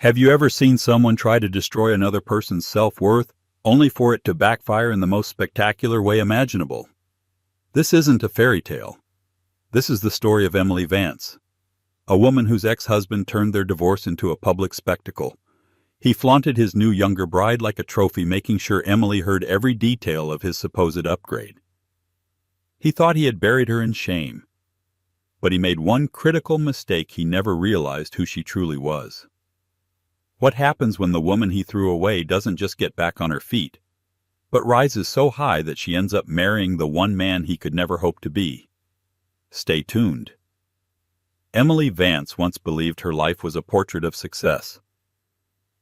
Have you ever seen someone try to destroy another person's self-worth, only for it to backfire in the most spectacular way imaginable? This isn't a fairy tale. This is the story of Emily Vance, a woman whose ex-husband turned their divorce into a public spectacle. He flaunted his new younger bride like a trophy, making sure Emily heard every detail of his supposed upgrade. He thought he had buried her in shame, but he made one critical mistake. He never realized who she truly was. What happens when the woman he threw away doesn't just get back on her feet, but rises so high that she ends up marrying the one man he could never hope to be? Stay tuned. Emily Vance once believed her life was a portrait of success.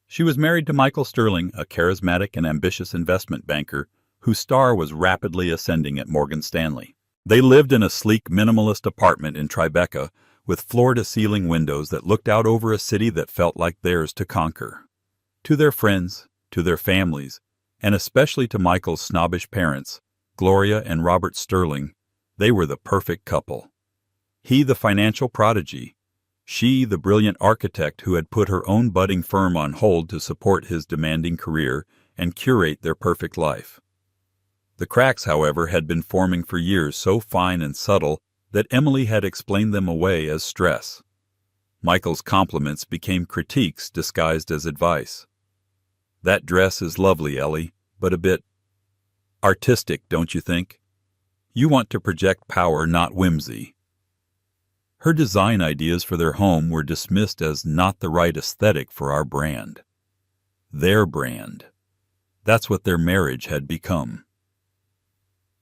She was married to Michael Sterling, a charismatic and ambitious investment banker whose star was rapidly ascending at Morgan Stanley. They lived in a sleek, minimalist apartment in Tribeca with floor-to-ceiling windows that looked out over a city that felt like theirs to conquer. To their friends, to their families, and especially to Michael's snobbish parents, Gloria and Robert Sterling, they were the perfect couple. He the financial prodigy, she the brilliant architect who had put her own budding firm on hold to support his demanding career and curate their perfect life. The cracks, however, had been forming for years, so fine and subtle that Emily had explained them away as stress. Michael's compliments became critiques disguised as advice. "That dress is lovely, Ellie, but a bit artistic, don't you think? You want to project power, not whimsy." Her design ideas for their home were dismissed as not the right aesthetic for our brand. Their brand. That's what their marriage had become.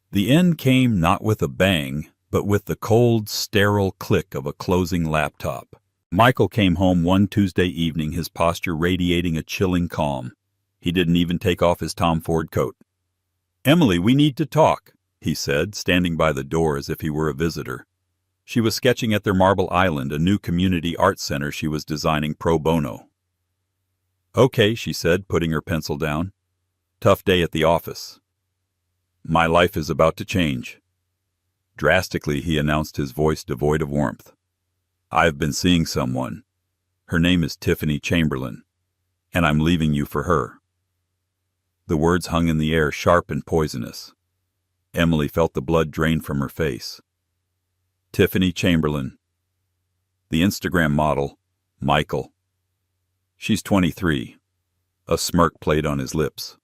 The end came not with a bang, but with the cold, sterile click of a closing laptop. Michael came home one Tuesday evening, his posture radiating a chilling calm. He didn't even take off his Tom Ford coat. "Emily, we need to talk," he said, standing by the door as if he were a visitor. She was sketching at their Marble Island, a new community art center she was designing pro bono. "Okay," she said, putting her pencil down. "Tough day at the office." "My life is about to change." Drastically, he announced, his voice devoid of warmth. "I've been seeing someone. Her name is Tiffany Chamberlain, and I'm leaving you for her." The words hung in the air, sharp and poisonous. Emily felt the blood drain from her face. Tiffany Chamberlain. The Instagram model, Michael. She's 23. A smirk played on his lips.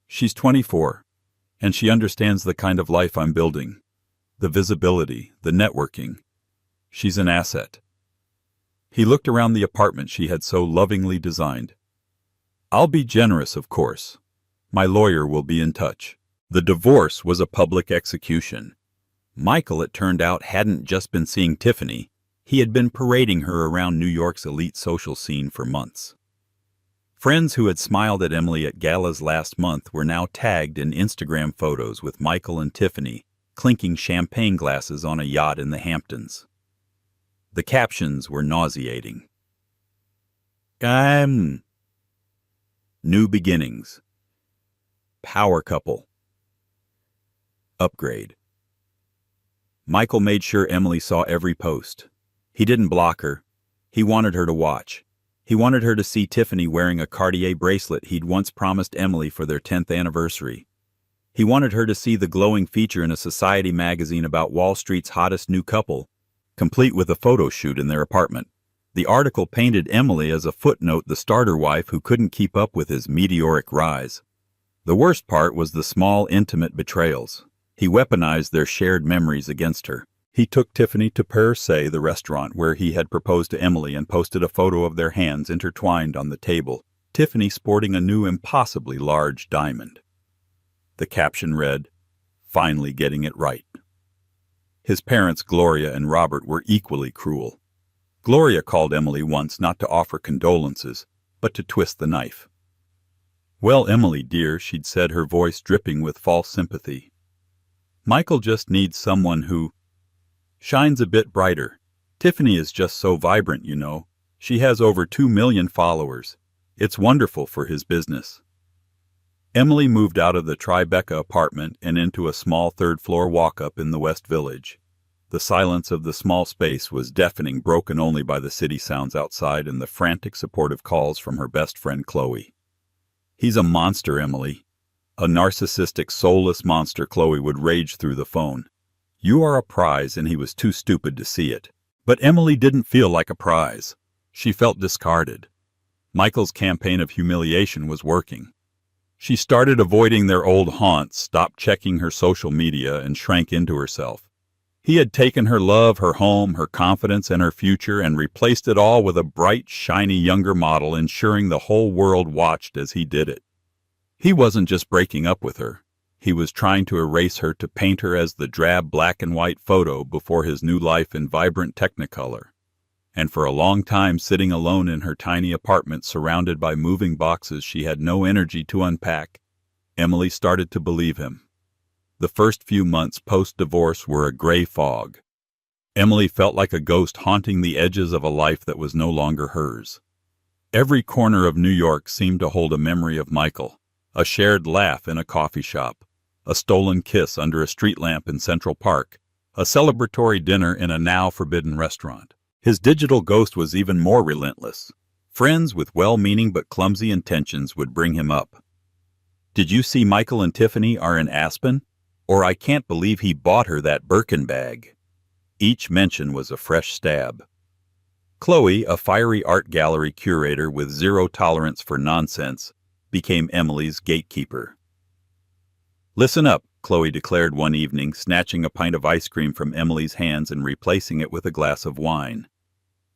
She's 24, and she understands the kind of life I'm building. The visibility, the networking. She's an asset. He looked around the apartment she had so lovingly designed. "I'll be generous, of course. My lawyer will be in touch." The divorce was a public execution. Michael, it turned out, hadn't just been seeing Tiffany. He had been parading her around New York's elite social scene for months. Friends who had smiled at Emily at galas last month were now tagged in Instagram photos with Michael and Tiffany clinking champagne glasses on a yacht in the Hamptons. The captions were nauseating. New beginnings. Power couple. Upgrade. Michael made sure Emily saw every post. He didn't block her. He wanted her to watch. He wanted her to see Tiffany wearing a Cartier bracelet he'd once promised Emily for their 10th anniversary. He wanted her to see the glowing feature in a society magazine about Wall Street's hottest new couple, complete with a photo shoot in their apartment. The article painted Emily as a footnote, the starter wife who couldn't keep up with his meteoric rise. The worst part was the small, intimate betrayals. He weaponized their shared memories against her. He took Tiffany to Perse, the restaurant where he had proposed to Emily, and posted a photo of their hands intertwined on the table, Tiffany sporting a new, impossibly large diamond. The caption read, "Finally getting it right." His parents, Gloria and Robert, were equally cruel. Gloria called Emily once not to offer condolences, but to twist the knife. "Well, Emily, dear," she'd said, her voice dripping with false sympathy. "Michael just needs someone who shines a bit brighter. Tiffany is just so vibrant, you know. She has over 2 million followers. It's wonderful for his business." Emily moved out of the Tribeca apartment and into a small third-floor walk-up in the West Village. The silence of the small space was deafening, broken only by the city sounds outside and the frantic supportive calls from her best friend Chloe. "He's a monster, Emily. A narcissistic, soulless monster," Chloe would rage through the phone. "You are a prize, and he was too stupid to see it." But Emily didn't feel like a prize. She felt discarded. Michael's campaign of humiliation was working. She started avoiding their old haunts, stopped checking her social media, and shrank into herself. He had taken her love, her home, her confidence, and her future, and replaced it all with a bright, shiny younger model, ensuring the whole world watched as he did it. He wasn't just breaking up with her. He was trying to erase her, to paint her as the drab black and white photo before his new life in vibrant Technicolor. And for a long time, sitting alone in her tiny apartment surrounded by moving boxes she had no energy to unpack, Emily started to believe him. The first few months post-divorce were a gray fog. Emily felt like a ghost haunting the edges of a life that was no longer hers. Every corner of New York seemed to hold a memory of Michael, a shared laugh in a coffee shop, a stolen kiss under a street lamp in Central Park, a celebratory dinner in a now forbidden restaurant. His digital ghost was even more relentless. Friends with well-meaning but clumsy intentions would bring him up. "Did you see Michael and Tiffany are in Aspen?" Or "I can't believe he bought her that Birkin bag." Each mention was a fresh stab. Chloe, a fiery art gallery curator with zero tolerance for nonsense, became Emily's gatekeeper. "Listen up," Chloe declared one evening, snatching a pint of ice cream from Emily's hands and replacing it with a glass of wine.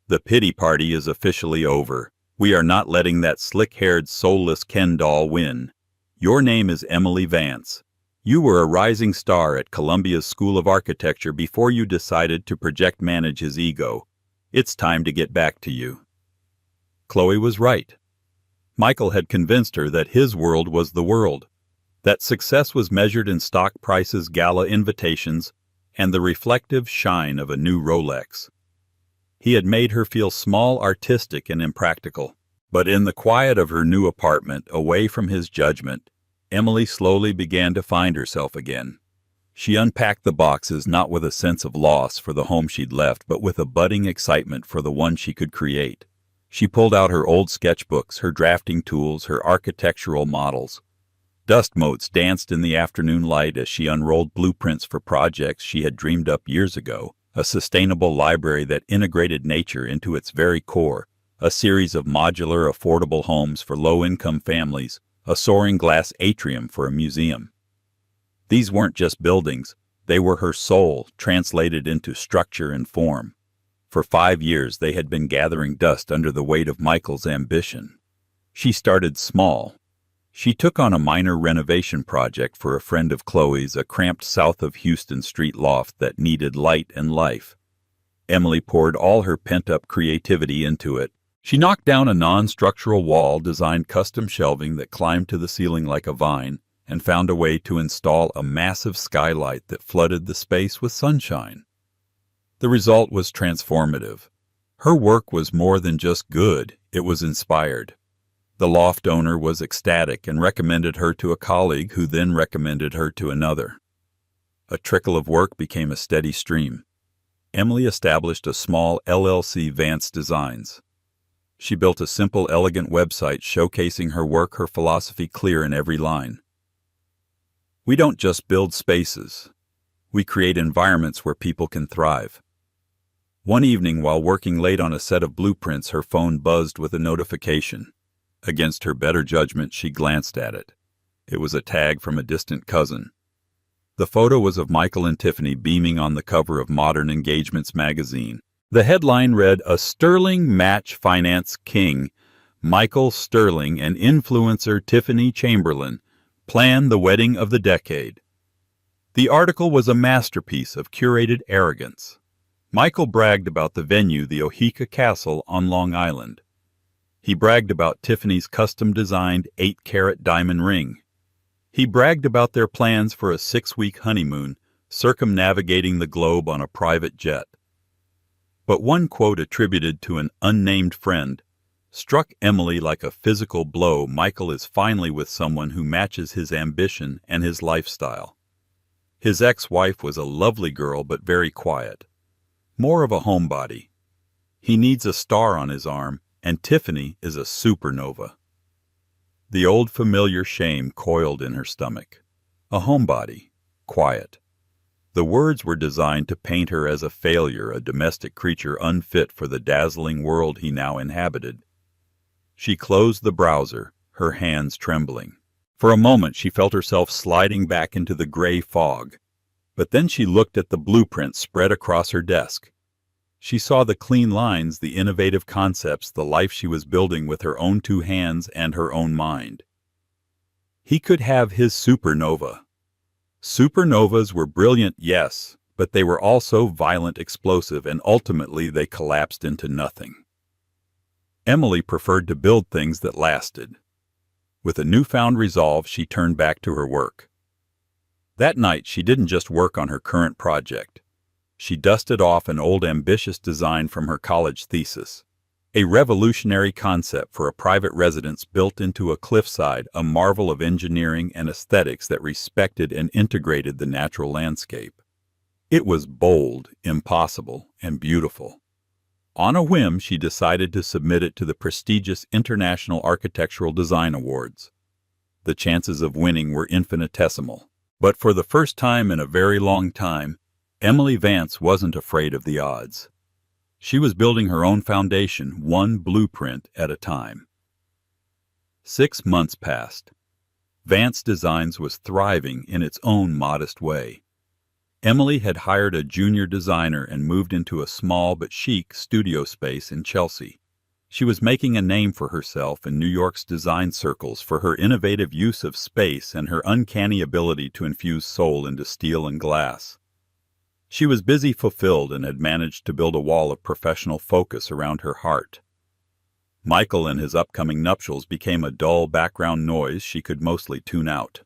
"The pity party is officially over. We are not letting that slick-haired, soulless Ken doll win. Your name is Emily Vance. You were a rising star at Columbia's School of Architecture before you decided to manage his ego. It's time to get back to you." Chloe was right. Michael had convinced her that his world was the world, that success was measured in stock prices, gala invitations, and the reflective shine of a new Rolex. He had made her feel small, artistic, and impractical. But in the quiet of her new apartment, away from his judgment, Emily slowly began to find herself again. She unpacked the boxes not with a sense of loss for the home she'd left, but with a budding excitement for the one she could create. She pulled out her old sketchbooks, her drafting tools, her architectural models. Dust motes danced in the afternoon light as she unrolled blueprints for projects she had dreamed up years ago, a sustainable library that integrated nature into its very core, a series of modular, affordable homes for low-income families, a soaring glass atrium for a museum. These weren't just buildings, they were her soul, translated into structure and form. For 5 years they had been gathering dust under the weight of Michael's ambition. She started small. She took on a minor renovation project for a friend of Chloe's, a cramped south of Houston Street loft that needed light and life. Emily poured all her pent-up creativity into it. She knocked down a non-structural wall, designed custom shelving that climbed to the ceiling like a vine, and found a way to install a massive skylight that flooded the space with sunshine. The result was transformative. Her work was more than just good, it was inspired. The loft owner was ecstatic and recommended her to a colleague who then recommended her to another. A trickle of work became a steady stream. Emily established a small LLC, Vance Designs. She built a simple, elegant website showcasing her work, her philosophy clear in every line. "We don't just build spaces. We create environments where people can thrive." One evening, while working late on a set of blueprints, her phone buzzed with a notification. Against her better judgment, she glanced at it. It was a tag from a distant cousin. The photo was of Michael and Tiffany beaming on the cover of Modern Engagements magazine. The headline read, "A sterling match finance king, Michael Sterling and influencer Tiffany Chamberlain plan the wedding of the decade." The article was a masterpiece of curated arrogance. Michael bragged about the venue, the Oheka Castle on Long Island. He bragged about Tiffany's custom-designed 8-carat diamond ring. He bragged about their plans for a 6-week honeymoon, circumnavigating the globe on a private jet. But one quote attributed to an unnamed friend struck Emily like a physical blow. "Michael is finally with someone who matches his ambition and his lifestyle." His ex-wife was a lovely girl but very quiet. More of a homebody. He needs a star on his arm, and Tiffany is a supernova. The old familiar shame coiled in her stomach. A homebody. Quiet. The words were designed to paint her as a failure, a domestic creature unfit for the dazzling world he now inhabited. She closed the browser, her hands trembling. For a moment she felt herself sliding back into the gray fog. But then she looked at the blueprint spread across her desk. She saw the clean lines, the innovative concepts, the life she was building with her own two hands and her own mind. He could have his supernova. Supernovas were brilliant, yes, but they were also violent, explosive, and ultimately they collapsed into nothing. Emily preferred to build things that lasted. With a newfound resolve, she turned back to her work. That night, she didn't just work on her current project. She dusted off an old ambitious design from her college thesis. A revolutionary concept for a private residence built into a cliffside, a marvel of engineering and aesthetics that respected and integrated the natural landscape. It was bold, impossible, and beautiful. On a whim, she decided to submit it to the prestigious International Architectural Design Awards. The chances of winning were infinitesimal. But for the first time in a very long time, Emily Vance wasn't afraid of the odds. She was building her own foundation, one blueprint at a time. 6 months passed. Vance Designs was thriving in its own modest way. Emily had hired a junior designer and moved into a small but chic studio space in Chelsea. She was making a name for herself in New York's design circles for her innovative use of space and her uncanny ability to infuse soul into steel and glass. She was busy, fulfilled, and had managed to build a wall of professional focus around her heart. Michael and his upcoming nuptials became a dull background noise she could mostly tune out.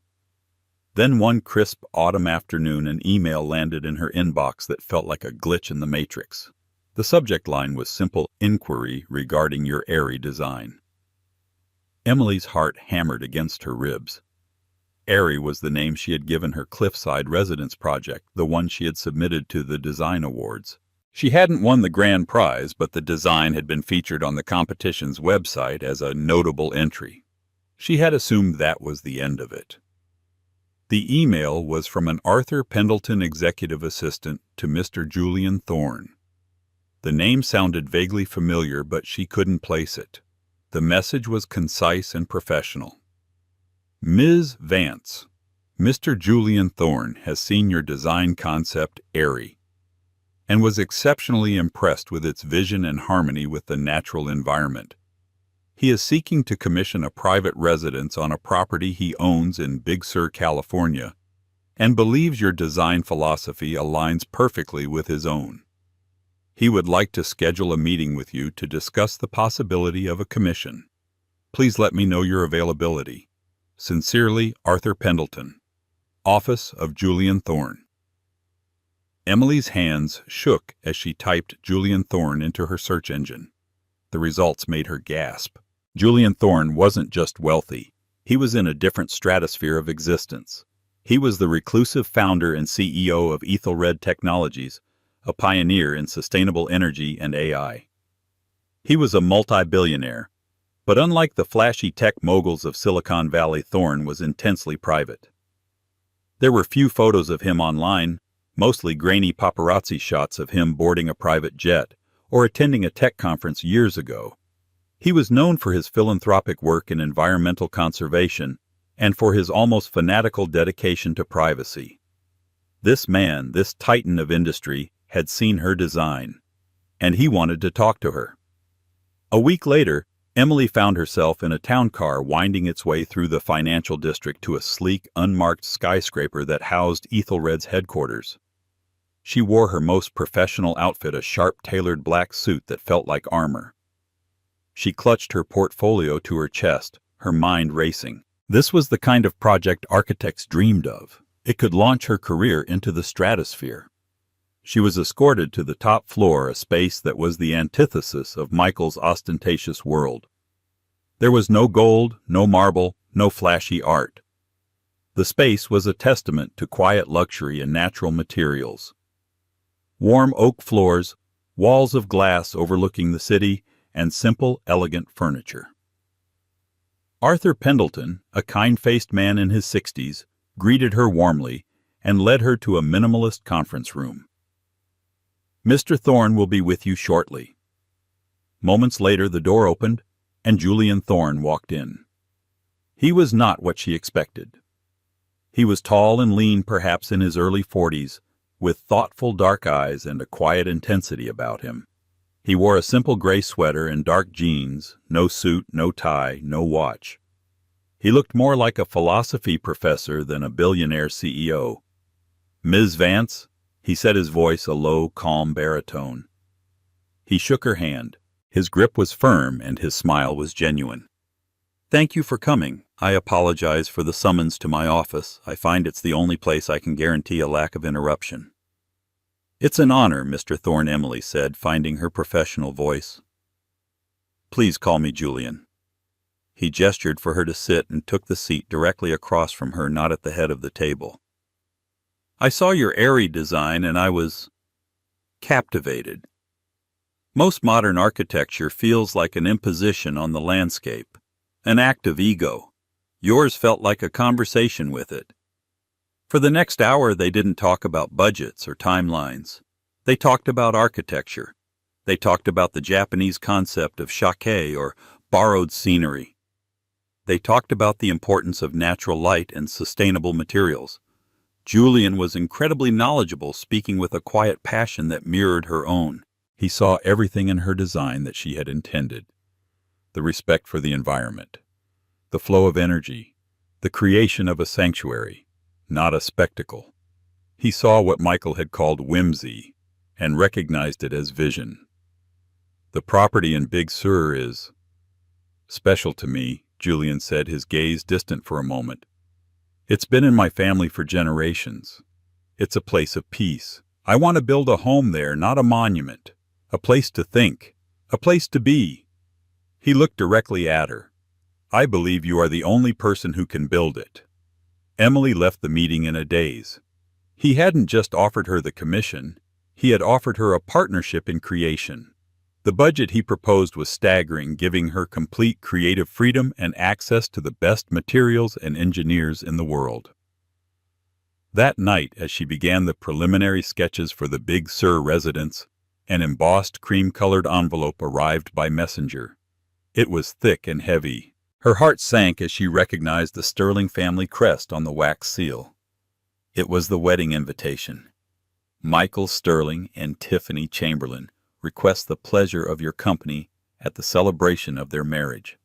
Then one crisp autumn afternoon, an email landed in her inbox that felt like a glitch in the matrix. The subject line was simple: inquiry regarding your airy design. Emily's heart hammered against her ribs. Airy was the name she had given her cliffside residence project, the one she had submitted to the design awards. She hadn't won the grand prize, but the design had been featured on the competition's website as a notable entry. She had assumed that was the end of it. The email was from an Arthur Pendleton executive assistant to Mr. Julian Thorne. The name sounded vaguely familiar, but she couldn't place it. The message was concise and professional. Ms. Vance, Mr. Julian Thorne has seen your design concept, Airy, and was exceptionally impressed with its vision and harmony with the natural environment. He is seeking to commission a private residence on a property he owns in Big Sur, California, and believes your design philosophy aligns perfectly with his own. He would like to schedule a meeting with you to discuss the possibility of a commission. Please let me know your availability. Sincerely, Arthur Pendleton, Office of Julian Thorne. Emily's hands shook as she typed Julian Thorne into her search engine. The results made her gasp. Julian Thorne wasn't just wealthy. He was in a different stratosphere of existence. He was the reclusive founder and CEO of Ethelred Technologies, a pioneer in sustainable energy and AI. He was a multi-billionaire, but unlike the flashy tech moguls of Silicon Valley, Thorne was intensely private. There were few photos of him online, mostly grainy paparazzi shots of him boarding a private jet or attending a tech conference years ago. He was known for his philanthropic work in environmental conservation and for his almost fanatical dedication to privacy. This man, this titan of industry, had seen her design, and he wanted to talk to her. A week later, Emily found herself in a town car winding its way through the financial district to a sleek, unmarked skyscraper that housed Ethelred's headquarters. She wore her most professional outfit, a sharp-tailored black suit that felt like armor. She clutched her portfolio to her chest, her mind racing. This was the kind of project architects dreamed of. It could launch her career into the stratosphere. She was escorted to the top floor, a space that was the antithesis of Michael's ostentatious world. There was no gold, no marble, no flashy art. The space was a testament to quiet luxury and natural materials. Warm oak floors, walls of glass overlooking the city, and simple, elegant furniture. Arthur Pendleton, a kind-faced man in his 60s, greeted her warmly and led her to a minimalist conference room. "Mr. Thorne will be with you shortly." Moments later the door opened, and Julian Thorne walked in. He was not what she expected. He was tall and lean, perhaps in his early 40s, with thoughtful dark eyes and a quiet intensity about him. He wore a simple gray sweater and dark jeans, no suit, no tie, no watch. He looked more like a philosophy professor than a billionaire CEO. "Ms. Vance," he said, his voice a low, calm baritone. He shook her hand. His grip was firm and his smile was genuine. "Thank you for coming. I apologize for the summons to my office. I find it's the only place I can guarantee a lack of interruption." "It's an honor, Mr. Thorne," Emily said, finding her professional voice. "Please call me Julian." He gestured for her to sit and took the seat directly across from her, not at the head of the table. "I saw your airy design and I was captivated. Most modern architecture feels like an imposition on the landscape, an act of ego. Yours felt like a conversation with it." For the next hour they didn't talk about budgets or timelines. They talked about architecture. They talked about the Japanese concept of shake or borrowed scenery. They talked about the importance of natural light and sustainable materials. Julian was incredibly knowledgeable, speaking with a quiet passion that mirrored her own. He saw everything in her design that she had intended. The respect for the environment, the flow of energy, the creation of a sanctuary, not a spectacle. He saw what Michael had called whimsy and recognized it as vision. "The property in Big Sur is special to me," Julian said, his gaze distant for a moment. "It's been in my family for generations. It's a place of peace. I want to build a home there, not a monument. A place to think, a place to be." He looked directly at her. "I believe you are the only person who can build it." Emily left the meeting in a daze. He hadn't just offered her the commission, he had offered her a partnership in creation. The budget he proposed was staggering, giving her complete creative freedom and access to the best materials and engineers in the world. That night, as she began the preliminary sketches for the Big Sur residence, an embossed cream-colored envelope arrived by messenger. It was thick and heavy. Her heart sank as she recognized the Sterling family crest on the wax seal. It was the wedding invitation. "Michael Sterling and Tiffany Chamberlain request the pleasure of your company at the celebration of their marriage."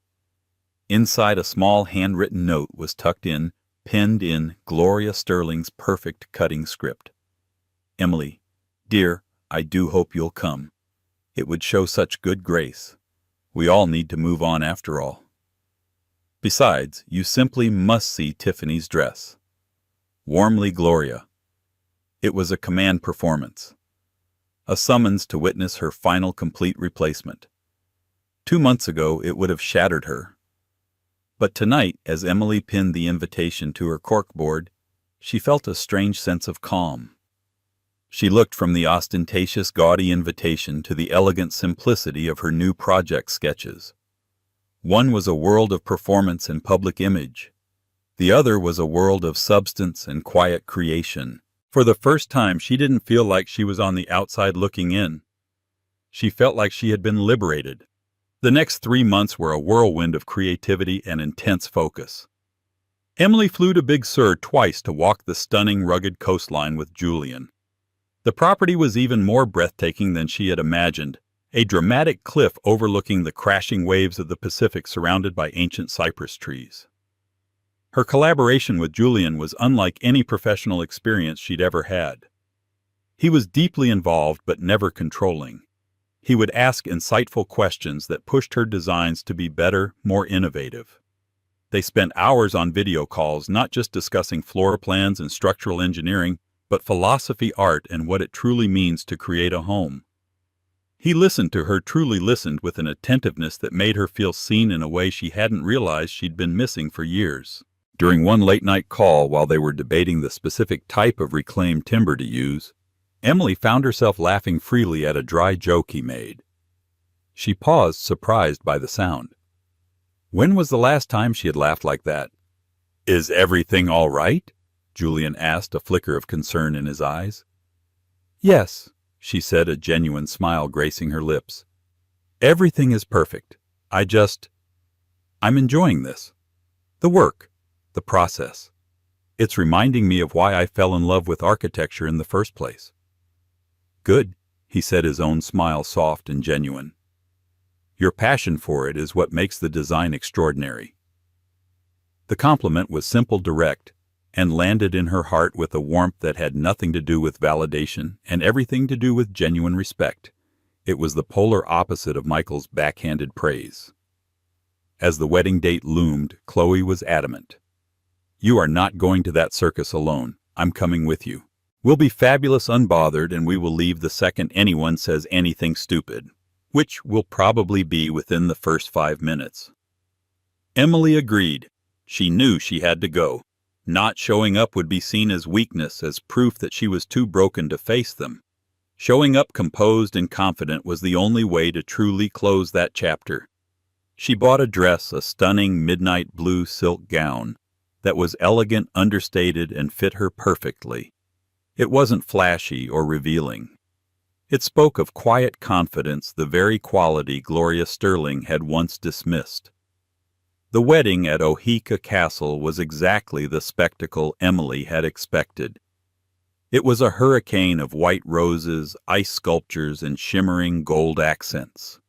Inside, a small handwritten note was tucked in, penned in Gloria Sterling's perfect cutting script. "Emily, dear, I do hope you'll come. It would show such good grace. We all need to move on after all. Besides, you simply must see Tiffany's dress. Warmly, Gloria." It was a command performance. A summons to witness her final complete replacement. 2 months ago it would have shattered her. But tonight, as Emily pinned the invitation to her corkboard, she felt a strange sense of calm. She looked from the ostentatious, gaudy invitation to the elegant simplicity of her new project sketches. One was a world of performance and public image. The other was a world of substance and quiet creation. For the first time, she didn't feel like she was on the outside looking in. She felt like she had been liberated. The next 3 months were a whirlwind of creativity and intense focus. Emily flew to Big Sur twice to walk the stunning, rugged coastline with Julian. The property was even more breathtaking than she had imagined, a dramatic cliff overlooking the crashing waves of the Pacific surrounded by ancient cypress trees. Her collaboration with Julian was unlike any professional experience she'd ever had. He was deeply involved but never controlling. He would ask insightful questions that pushed her designs to be better, more innovative. They spent hours on video calls, not just discussing floor plans and structural engineering, but philosophy, art, and what it truly means to create a home. He listened to her, truly listened, with an attentiveness that made her feel seen in a way she hadn't realized she'd been missing for years. During one late-night call while they were debating the specific type of reclaimed timber to use, Emily found herself laughing freely at a dry joke he made. She paused, surprised by the sound. When was the last time she had laughed like that? "Is everything all right?" Julian asked, a flicker of concern in his eyes. "Yes," she said, a genuine smile gracing her lips. "Everything is perfect. I'm enjoying this. The work. The process. It's reminding me of why I fell in love with architecture in the first place." "Good," he said, his own smile soft and genuine. "Your passion for it is what makes the design extraordinary." The compliment was simple, direct, and landed in her heart with a warmth that had nothing to do with validation and everything to do with genuine respect. It was the polar opposite of Michael's backhanded praise. As the wedding date loomed, Chloe was adamant. "You are not going to that circus alone. I'm coming with you. We'll be fabulous unbothered, and we will leave the second anyone says anything stupid, which will probably be within the first 5 minutes." Emily agreed. She knew she had to go. Not showing up would be seen as weakness, as proof that she was too broken to face them. Showing up composed and confident was the only way to truly close that chapter. She bought a dress, a stunning midnight blue silk gown, that was elegant, understated, and fit her perfectly. It wasn't flashy or revealing. It spoke of quiet confidence, the very quality Gloria Sterling had once dismissed. The wedding at Oheka Castle was exactly the spectacle Emily had expected. It was a hurricane of white roses, ice sculptures, and shimmering gold accents.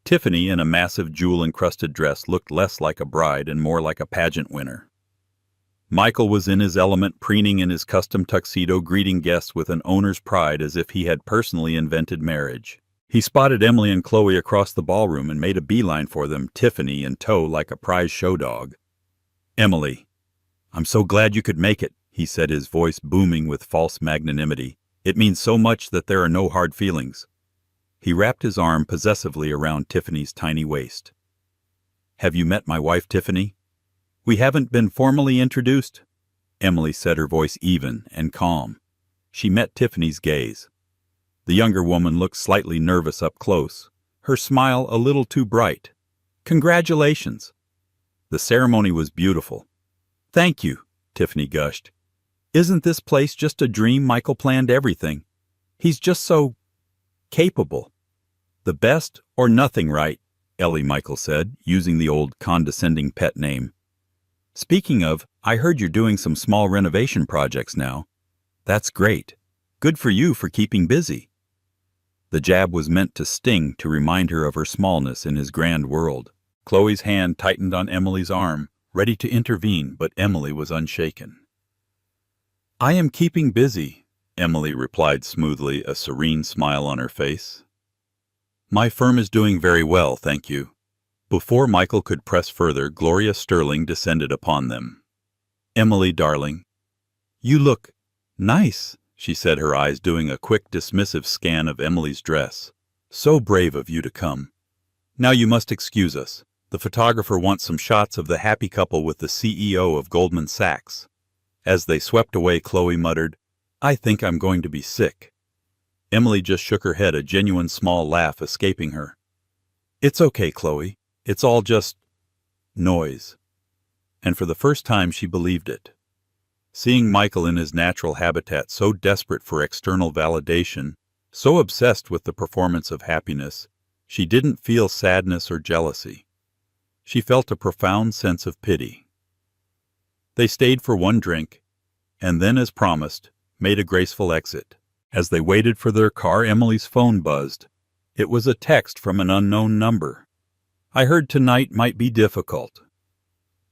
Tiffany, in a massive jewel-encrusted dress, looked less like a bride and more like a pageant winner. Michael was in his element, preening in his custom tuxedo, greeting guests with an owner's pride as if he had personally invented marriage. He spotted Emily and Chloe across the ballroom and made a beeline for them, Tiffany in tow like a prize show dog. "Emily, I'm so glad you could make it," he said, his voice booming with false magnanimity. "It means so much that there are no hard feelings." He wrapped his arm possessively around Tiffany's tiny waist. "Have you met my wife, Tiffany?" "We haven't been formally introduced," Emily said, her voice even and calm. She met Tiffany's gaze. The younger woman looked slightly nervous up close, her smile a little too bright. "Congratulations." The ceremony was beautiful. "Thank you," Tiffany gushed. "Isn't this place just a dream? Michael planned everything. He's just so capable." "The best or nothing, right?" Ellie Michael said, using the old condescending pet name. "Speaking of, I heard you're doing some small renovation projects now. That's great. Good for you for keeping busy." The jab was meant to sting, to remind her of her smallness in his grand world. Chloe's hand tightened on Emily's arm, ready to intervene, but Emily was unshaken. "I am keeping busy," Emily replied smoothly, a serene smile on her face. "My firm is doing very well, thank you." Before Michael could press further, Gloria Sterling descended upon them. "Emily, darling, you look nice," she said, her eyes doing a quick, dismissive scan of Emily's dress. "So brave of you to come. Now you must excuse us. The photographer wants some shots of the happy couple with the CEO of Goldman Sachs." As they swept away, Chloe muttered, "I think I'm going to be sick." Emily just shook her head, a genuine small laugh escaping her. "It's okay, Chloe. It's all just noise." And for the first time she believed it. Seeing Michael in his natural habitat, so desperate for external validation, so obsessed with the performance of happiness, she didn't feel sadness or jealousy. She felt a profound sense of pity. They stayed for one drink, and then, as promised, made a graceful exit. As they waited for their car, Emily's phone buzzed. It was a text from an unknown number. "I heard tonight might be difficult.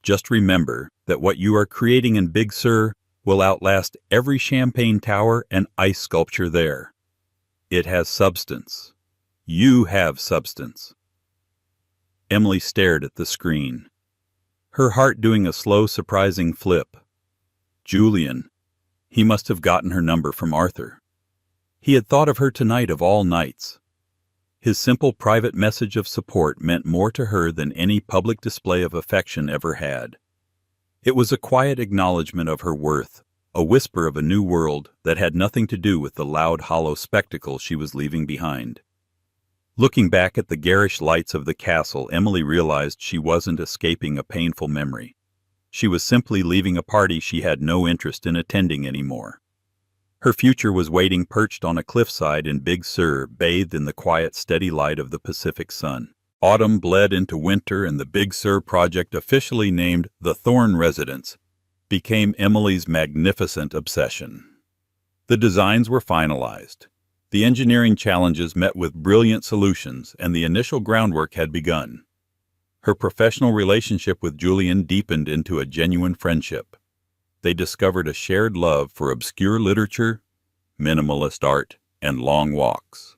Just remember that what you are creating in Big Sur will outlast every champagne tower and ice sculpture there. It has substance. You have substance." Emily stared at the screen, her heart doing a slow, surprising flip. Julian. He must have gotten her number from Arthur. He had thought of her tonight of all nights. His simple private message of support meant more to her than any public display of affection ever had. It was a quiet acknowledgment of her worth, a whisper of a new world that had nothing to do with the loud, hollow spectacle she was leaving behind. Looking back at the garish lights of the castle, Emily realized she wasn't escaping a painful memory. She was simply leaving a party she had no interest in attending anymore. Her future was waiting perched on a cliffside in Big Sur, bathed in the quiet, steady light of the Pacific sun. Autumn bled into winter, and the Big Sur project, officially named the Thorne Residence, became Emily's magnificent obsession. The designs were finalized. The engineering challenges met with brilliant solutions, and the initial groundwork had begun. Her professional relationship with Julian deepened into a genuine friendship. They discovered a shared love for obscure literature, minimalist art, and long walks.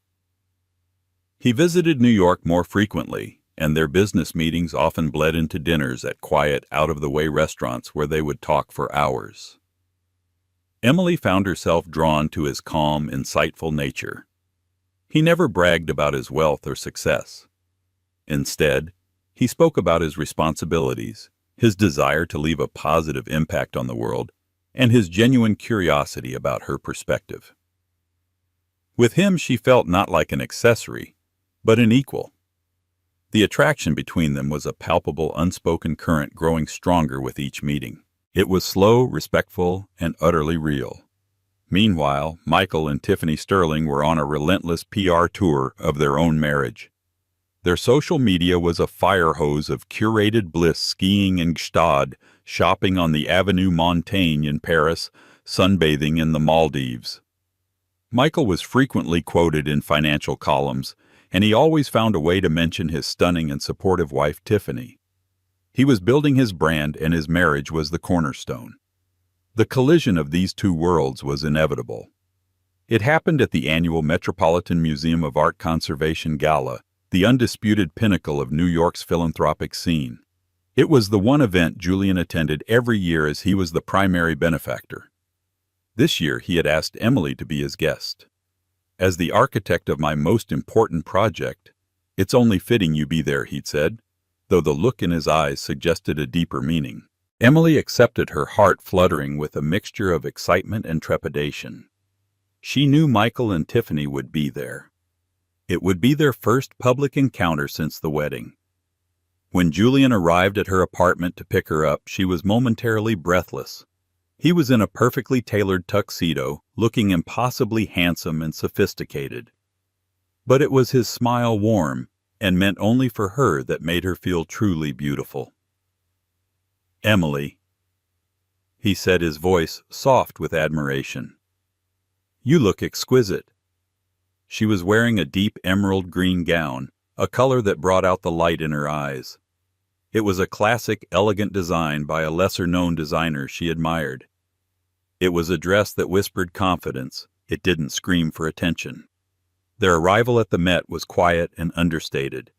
He visited New York more frequently, and their business meetings often bled into dinners at quiet, out-of-the-way restaurants where they would talk for hours. Emily found herself drawn to his calm, insightful nature. He never bragged about his wealth or success. Instead, he spoke about his responsibilities, his desire to leave a positive impact on the world, and his genuine curiosity about her perspective. With him, she felt not like an accessory, but an equal. The attraction between them was a palpable, unspoken current growing stronger with each meeting. It was slow, respectful, and utterly real. Meanwhile, Michael and Tiffany Sterling were on a relentless PR tour of their own marriage. Their social media was a fire hose of curated bliss, skiing in Gstaad, shopping on the Avenue Montaigne in Paris, sunbathing in the Maldives. Michael was frequently quoted in financial columns, and he always found a way to mention his stunning and supportive wife, Tiffany. He was building his brand, and his marriage was the cornerstone. The collision of these two worlds was inevitable. It happened at the annual Metropolitan Museum of Art Conservation Gala, the undisputed pinnacle of New York's philanthropic scene. It was the one event Julian attended every year, as he was the primary benefactor. This year he had asked Emily to be his guest. "As the architect of my most important project, it's only fitting you be there," he'd said, though the look in his eyes suggested a deeper meaning. Emily accepted, her heart fluttering with a mixture of excitement and trepidation. She knew Michael and Tiffany would be there. It would be their first public encounter since the wedding. When Julian arrived at her apartment to pick her up, she was momentarily breathless. He was in a perfectly tailored tuxedo, looking impossibly handsome and sophisticated. But it was his smile, warm and meant only for her, that made her feel truly beautiful. "Emily," he said, his voice soft with admiration. "You look exquisite." She was wearing a deep emerald green gown, a color that brought out the light in her eyes. It was a classic, elegant design by a lesser-known designer she admired. It was a dress that whispered confidence. It didn't scream for attention. Their arrival at the Met was quiet and understated.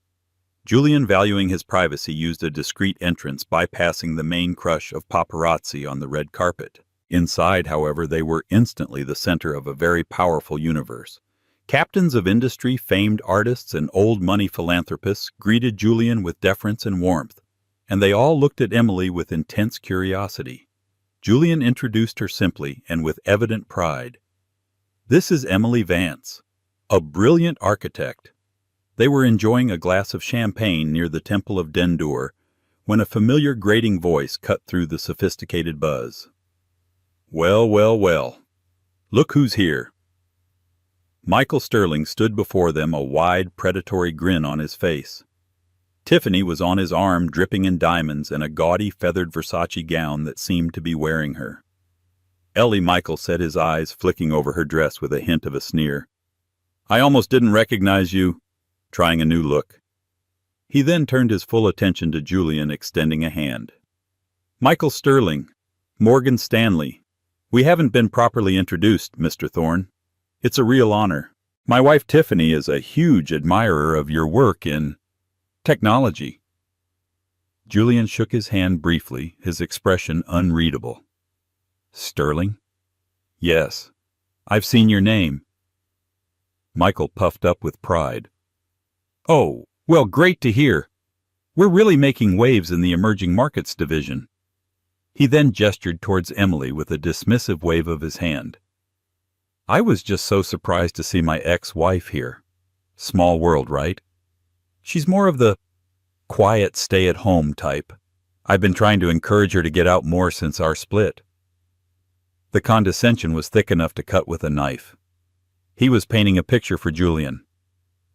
Julian, valuing his privacy, used a discreet entrance, bypassing the main crush of paparazzi on the red carpet. Inside, however, they were instantly the center of a very powerful universe. Captains of industry, famed artists, and old-money philanthropists greeted Julian with deference and warmth, and they all looked at Emily with intense curiosity. Julian introduced her simply and with evident pride. "This is Emily Vance, a brilliant architect." They were enjoying a glass of champagne near the Temple of Dendur when a familiar grating voice cut through the sophisticated buzz. "Well, well, well. Look who's here." Michael Sterling stood before them, a wide, predatory grin on his face. Tiffany was on his arm, dripping in diamonds and a gaudy, feathered Versace gown that seemed to be wearing her. Ellie, Michael said, his eyes flicking over her dress with a hint of a sneer. "I almost didn't recognize you," trying a new look. He then turned his full attention to Julian, extending a hand. "Michael Sterling, Morgan Stanley. We haven't been properly introduced, Mr. Thorne. It's a real honor. My wife Tiffany is a huge admirer of your work in technology." Julian shook his hand briefly, his expression unreadable. "Sterling? Yes, I've seen your name." Michael puffed up with pride. "Oh, well, great to hear. We're really making waves in the emerging markets division." He then gestured towards Emily with a dismissive wave of his hand. I was just so surprised to see my ex-wife here. Small world, right? She's more of the quiet stay-at-home type. I've been trying to encourage her to get out more since our split. The condescension was thick enough to cut with a knife. He was painting a picture for Julian.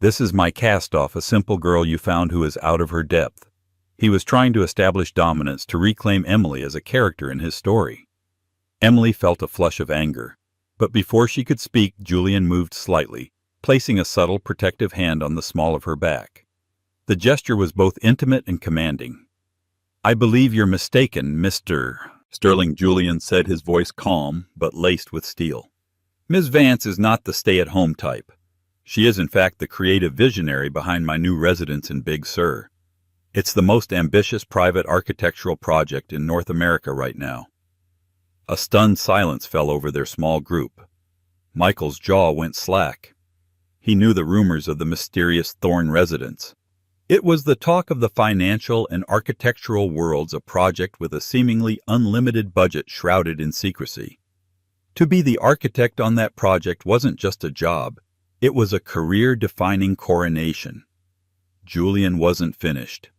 This is my cast-off, a simple girl you found who is out of her depth. He was trying to establish dominance to reclaim Emily as a character in his story. Emily felt a flush of anger, but before she could speak, Julian moved slightly, placing a subtle protective hand on the small of her back. The gesture was both intimate and commanding. I believe you're mistaken, Mr. Sterling, Julian said, his voice calm but laced with steel. Ms. Vance is not the stay-at-home type. She is in fact the creative visionary behind my new residence in Big Sur. It's the most ambitious private architectural project in North America right now. A stunned silence fell over their small group. Michael's jaw went slack. He knew the rumors of the mysterious Thorne residence. It was the talk of the financial and architectural worlds, a project with a seemingly unlimited budget shrouded in secrecy. To be the architect on that project wasn't just a job, it was a career-defining coronation. Julian wasn't finished.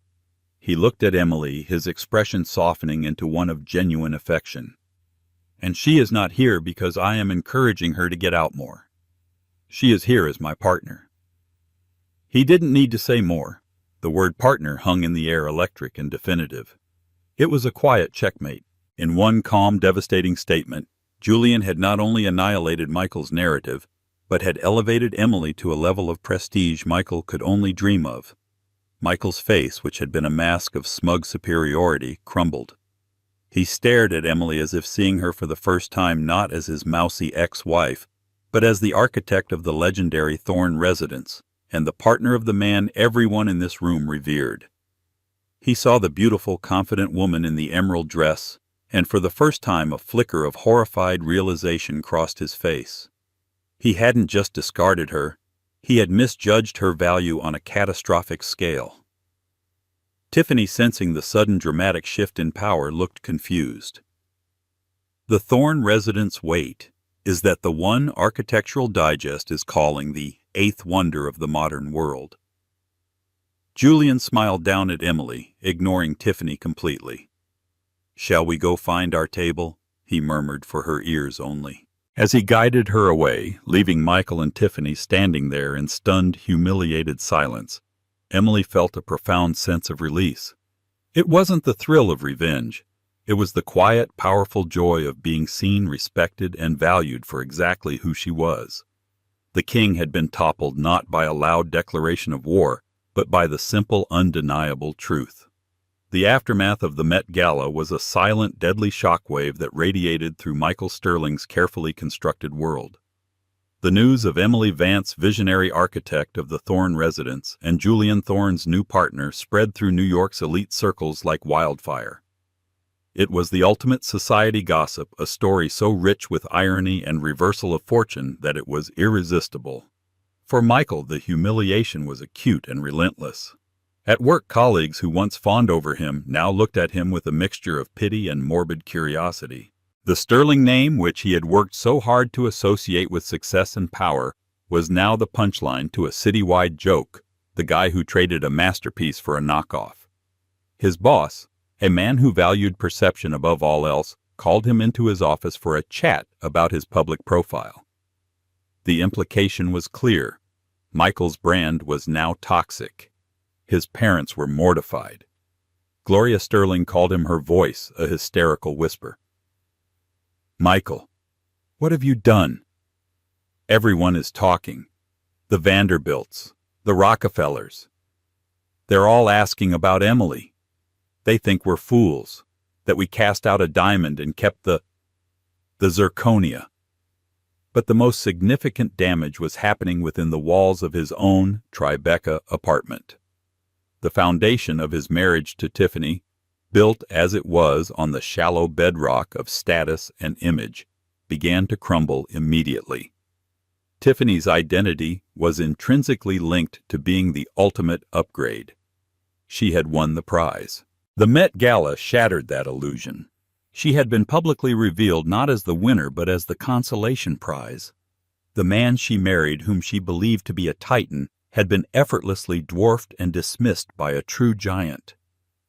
He looked at Emily, his expression softening into one of genuine affection. And she is not here because I am encouraging her to get out more. She is here as my partner. He didn't need to say more. The word partner hung in the air, electric and definitive. It was a quiet checkmate. In one calm, devastating statement, Julian had not only annihilated Michael's narrative, but had elevated Emily to a level of prestige Michael could only dream of. Michael's face, which had been a mask of smug superiority, crumbled. He stared at Emily as if seeing her for the first time not as his mousy ex-wife, but as the architect of the legendary Thorne residence, and the partner of the man everyone in this room revered. He saw the beautiful, confident woman in the emerald dress, and for the first time a flicker of horrified realization crossed his face. He hadn't just discarded her, he had misjudged her value on a catastrophic scale. Tiffany, sensing the sudden dramatic shift in power, looked confused. The Thorne residence weight is that the one Architectural Digest is calling the eighth wonder of the modern world. Julian smiled down at Emily, ignoring Tiffany completely. Shall we go find our table? He murmured for her ears only. As he guided her away, leaving Michael and Tiffany standing there in stunned, humiliated silence, Emily felt a profound sense of release. It wasn't the thrill of revenge. It was the quiet, powerful joy of being seen, respected, and valued for exactly who she was. The king had been toppled not by a loud declaration of war, but by the simple, undeniable truth. The aftermath of the Met Gala was a silent, deadly shockwave that radiated through Michael Sterling's carefully constructed world. The news of Emily Vance, visionary architect of the Thorne residence, and Julian Thorne's new partner spread through New York's elite circles like wildfire. It was the ultimate society gossip, a story so rich with irony and reversal of fortune that it was irresistible. For Michael, the humiliation was acute and relentless. At work, colleagues who once fawned over him now looked at him with a mixture of pity and morbid curiosity. The Sterling name, which he had worked so hard to associate with success and power, was now the punchline to a citywide joke, the guy who traded a masterpiece for a knockoff. His boss, a man who valued perception above all else, called him into his office for a chat about his public profile. The implication was clear. Michael's brand was now toxic. His parents were mortified. Gloria Sterling called him her voice, a hysterical whisper. Michael, what have you done? Everyone is talking. The Vanderbilts, the Rockefellers. They're all asking about Emily. They think we're fools, that we cast out a diamond and kept the zirconia. But the most significant damage was happening within the walls of his own Tribeca apartment. The foundation of his marriage to Tiffany, built as it was on the shallow bedrock of status and image, began to crumble immediately. Tiffany's identity was intrinsically linked to being the ultimate upgrade. She had won the prize. The Met Gala shattered that illusion. She had been publicly revealed not as the winner but as the consolation prize. The man she married, whom she believed to be a titan, had been effortlessly dwarfed and dismissed by a true giant.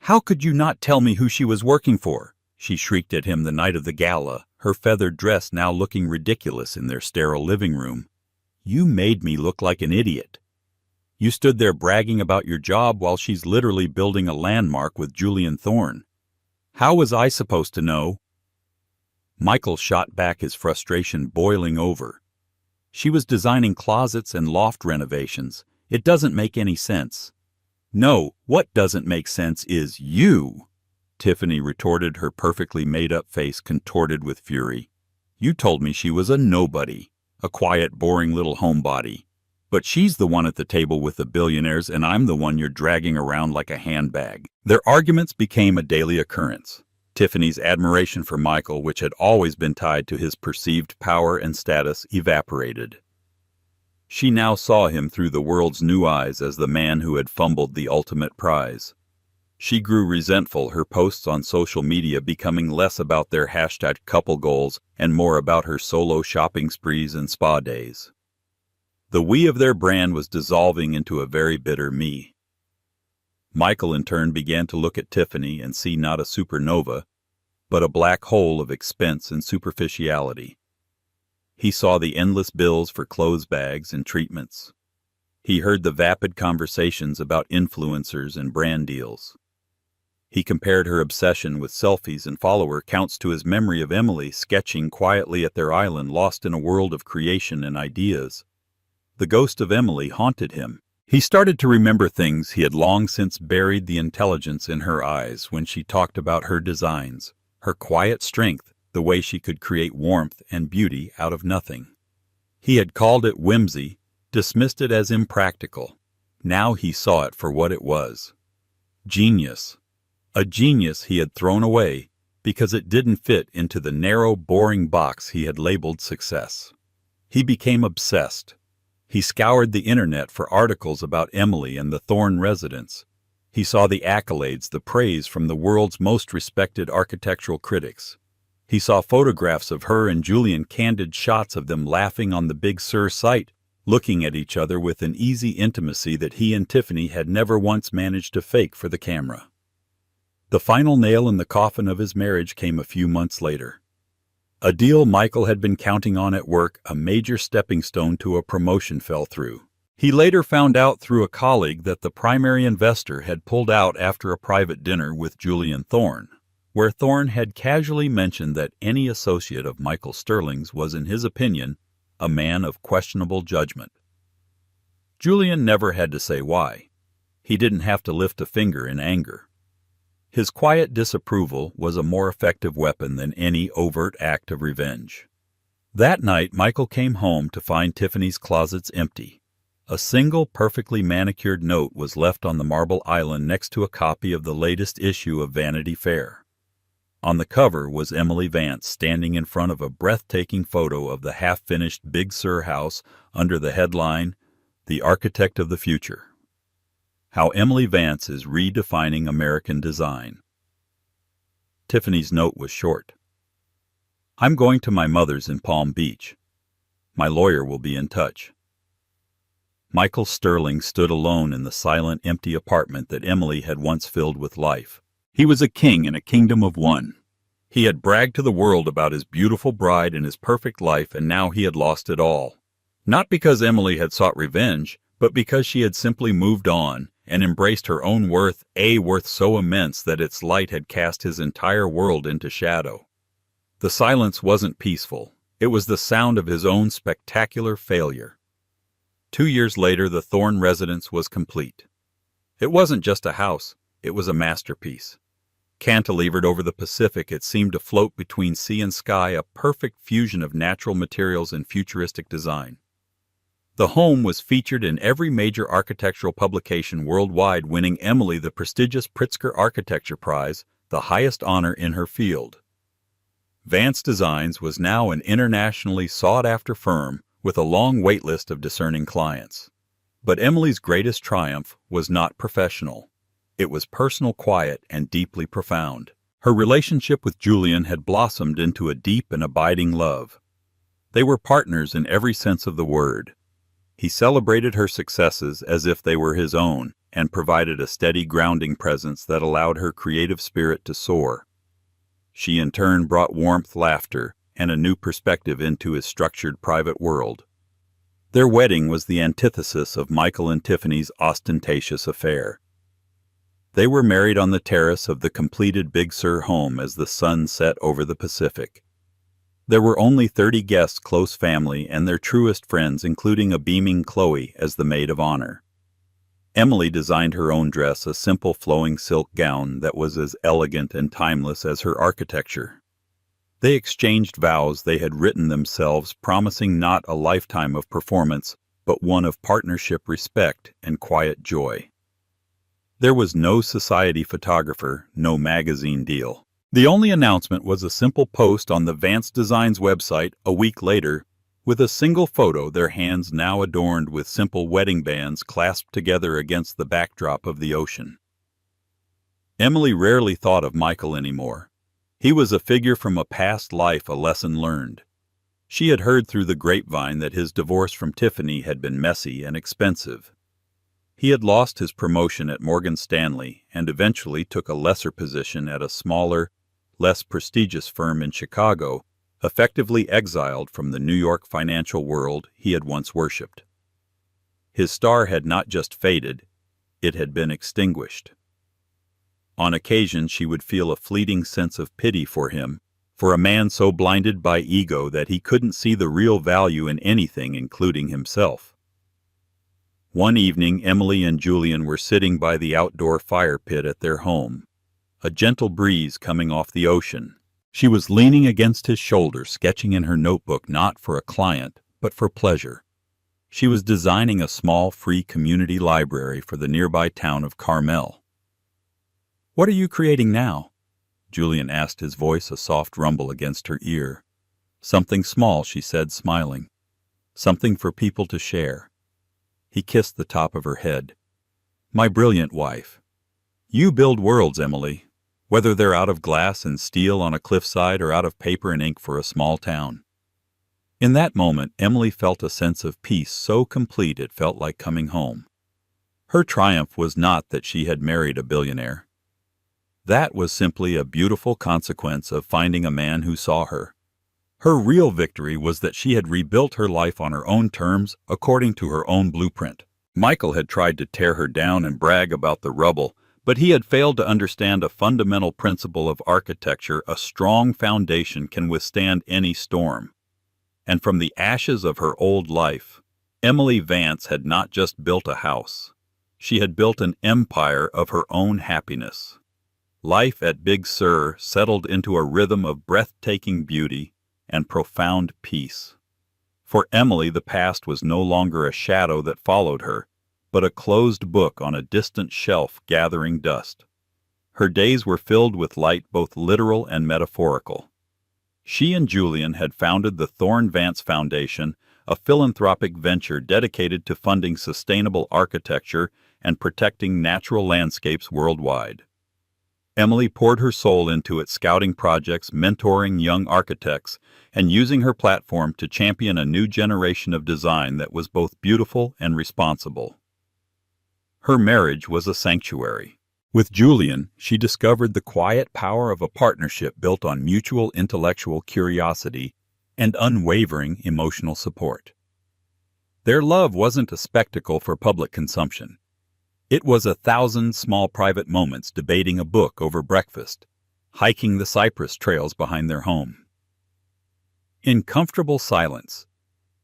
"How could you not tell me who she was working for?" she shrieked at him the night of the gala, her feathered dress now looking ridiculous in their sterile living room. "You made me look like an idiot. You stood there bragging about your job while she's literally building a landmark with Julian Thorne. How was I supposed to know?" Michael shot back, his frustration boiling over. "She was designing closets and loft renovations. It doesn't make any sense." "No, what doesn't make sense is you," Tiffany retorted, her perfectly made-up face contorted with fury. "You told me she was a nobody, a quiet, boring little homebody. But she's the one at the table with the billionaires, and I'm the one you're dragging around like a handbag." Their arguments became a daily occurrence. Tiffany's admiration for Michael, which had always been tied to his perceived power and status, evaporated. She now saw him through the world's new eyes as the man who had fumbled the ultimate prize. She grew resentful, her posts on social media becoming less about their hashtag couple goals and more about her solo shopping sprees and spa days. The we of their brand was dissolving into a very bitter me. Michael, in turn, began to look at Tiffany and see not a supernova, but a black hole of expense and superficiality. He saw the endless bills for clothes bags and treatments. He heard the vapid conversations about influencers and brand deals. He compared her obsession with selfies and follower counts to his memory of Emily sketching quietly at their island, lost in a world of creation and ideas. The ghost of Emily haunted him. He started to remember things he had long since buried: the intelligence in her eyes when she talked about her designs, her quiet strength, the way she could create warmth and beauty out of nothing. He had called it whimsy, dismissed it as impractical. Now he saw it for what it was. Genius. A genius he had thrown away because it didn't fit into the narrow, boring box he had labeled success. He became obsessed. He scoured the internet for articles about Emily and the Thorne residence. He saw the accolades, the praise from the world's most respected architectural critics. He saw photographs of her and Julian, candid shots of them laughing on the Big Sur site, looking at each other with an easy intimacy that he and Tiffany had never once managed to fake for the camera. The final nail in the coffin of his marriage came a few months later. A deal Michael had been counting on at work, a major stepping stone to a promotion, fell through. He later found out through a colleague that the primary investor had pulled out after a private dinner with Julian Thorne, where Thorne had casually mentioned that any associate of Michael Sterling's was, in his opinion, a man of questionable judgment. Julian never had to say why. He didn't have to lift a finger in anger. His quiet disapproval was a more effective weapon than any overt act of revenge. That night, Michael came home to find Tiffany's closets empty. A single perfectly manicured note was left on the marble island next to a copy of the latest issue of Vanity Fair. On the cover was Emily Vance standing in front of a breathtaking photo of the half-finished Big Sur house under the headline, "The Architect of the Future. How Emily Vance is Redefining American Design." Tiffany's note was short. "I'm going to my mother's in Palm Beach. My lawyer will be in touch." Michael Sterling stood alone in the silent, empty apartment that Emily had once filled with life. He was a king in a kingdom of one. He had bragged to the world about his beautiful bride and his perfect life, and now he had lost it all. Not because Emily had sought revenge, but because she had simply moved on and embraced her own worth, a worth so immense that its light had cast his entire world into shadow. The silence wasn't peaceful. It was the sound of his own spectacular failure. 2 years later, the Thorne residence was complete. It wasn't just a house, it was a masterpiece. Cantilevered over the Pacific, it seemed to float between sea and sky, a perfect fusion of natural materials and futuristic design. The home was featured in every major architectural publication worldwide, winning Emily the prestigious Pritzker Architecture Prize, the highest honor in her field. Vance Designs was now an internationally sought-after firm with a long wait list of discerning clients. But Emily's greatest triumph was not professional. It was personal, quiet, and deeply profound. Her relationship with Julian had blossomed into a deep and abiding love. They were partners in every sense of the word. He celebrated her successes as if they were his own, and provided a steady grounding presence that allowed her creative spirit to soar. She in turn brought warmth, laughter, and a new perspective into his structured private world. Their wedding was the antithesis of Michael and Tiffany's ostentatious affair. They were married on the terrace of the completed Big Sur home as the sun set over the Pacific. There were only 30 guests, close family, and their truest friends, including a beaming Chloe as the maid of honor. Emily designed her own dress, a simple flowing silk gown that was as elegant and timeless as her architecture. They exchanged vows they had written themselves, promising not a lifetime of performance, but one of partnership, respect, and quiet joy. There was no society photographer, no magazine deal. The only announcement was a simple post on the Vance Designs website a week later, with a single photo, their hands now adorned with simple wedding bands clasped together against the backdrop of the ocean. Emily rarely thought of Michael anymore. He was a figure from a past life, a lesson learned. She had heard through the grapevine that his divorce from Tiffany had been messy and expensive. He had lost his promotion at Morgan Stanley and eventually took a lesser position at a smaller, less prestigious firm in Chicago, effectively exiled from the New York financial world he had once worshipped. His star had not just faded, it had been extinguished. On occasion she would feel a fleeting sense of pity for him, for a man so blinded by ego that he couldn't see the real value in anything, including himself. One evening Emily and Julian were sitting by the outdoor fire pit at their home, a gentle breeze coming off the ocean. She was leaning against his shoulder, sketching in her notebook not for a client, but for pleasure. She was designing a small free community library for the nearby town of Carmel. "What are you creating now?" Julian asked, his voice a soft rumble against her ear. "Something small," she said, smiling. "Something for people to share." He kissed the top of her head. "My brilliant wife. You build worlds, Emily, whether they're out of glass and steel on a cliffside or out of paper and ink for a small town." In that moment, Emily felt a sense of peace so complete it felt like coming home. Her triumph was not that she had married a billionaire. That was simply a beautiful consequence of finding a man who saw her. Her real victory was that she had rebuilt her life on her own terms, according to her own blueprint. Michael had tried to tear her down and brag about the rubble, but he had failed to understand a fundamental principle of architecture: a strong foundation can withstand any storm. And from the ashes of her old life, Emily Vance had not just built a house. She had built an empire of her own happiness. Life at Big Sur settled into a rhythm of breathtaking beauty and profound peace. For Emily, the past was no longer a shadow that followed her, but a closed book on a distant shelf gathering dust. Her days were filled with light, both literal and metaphorical. She and Julian had founded the Thorne Vance Foundation, a philanthropic venture dedicated to funding sustainable architecture and protecting natural landscapes worldwide. Emily poured her soul into it, scouting projects, mentoring young architects, and using her platform to champion a new generation of design that was both beautiful and responsible. Her marriage was a sanctuary. With Julian, she discovered the quiet power of a partnership built on mutual intellectual curiosity and unwavering emotional support. Their love wasn't a spectacle for public consumption. It was 1,000 small private moments, debating a book over breakfast, hiking the cypress trails behind their home. In comfortable silence,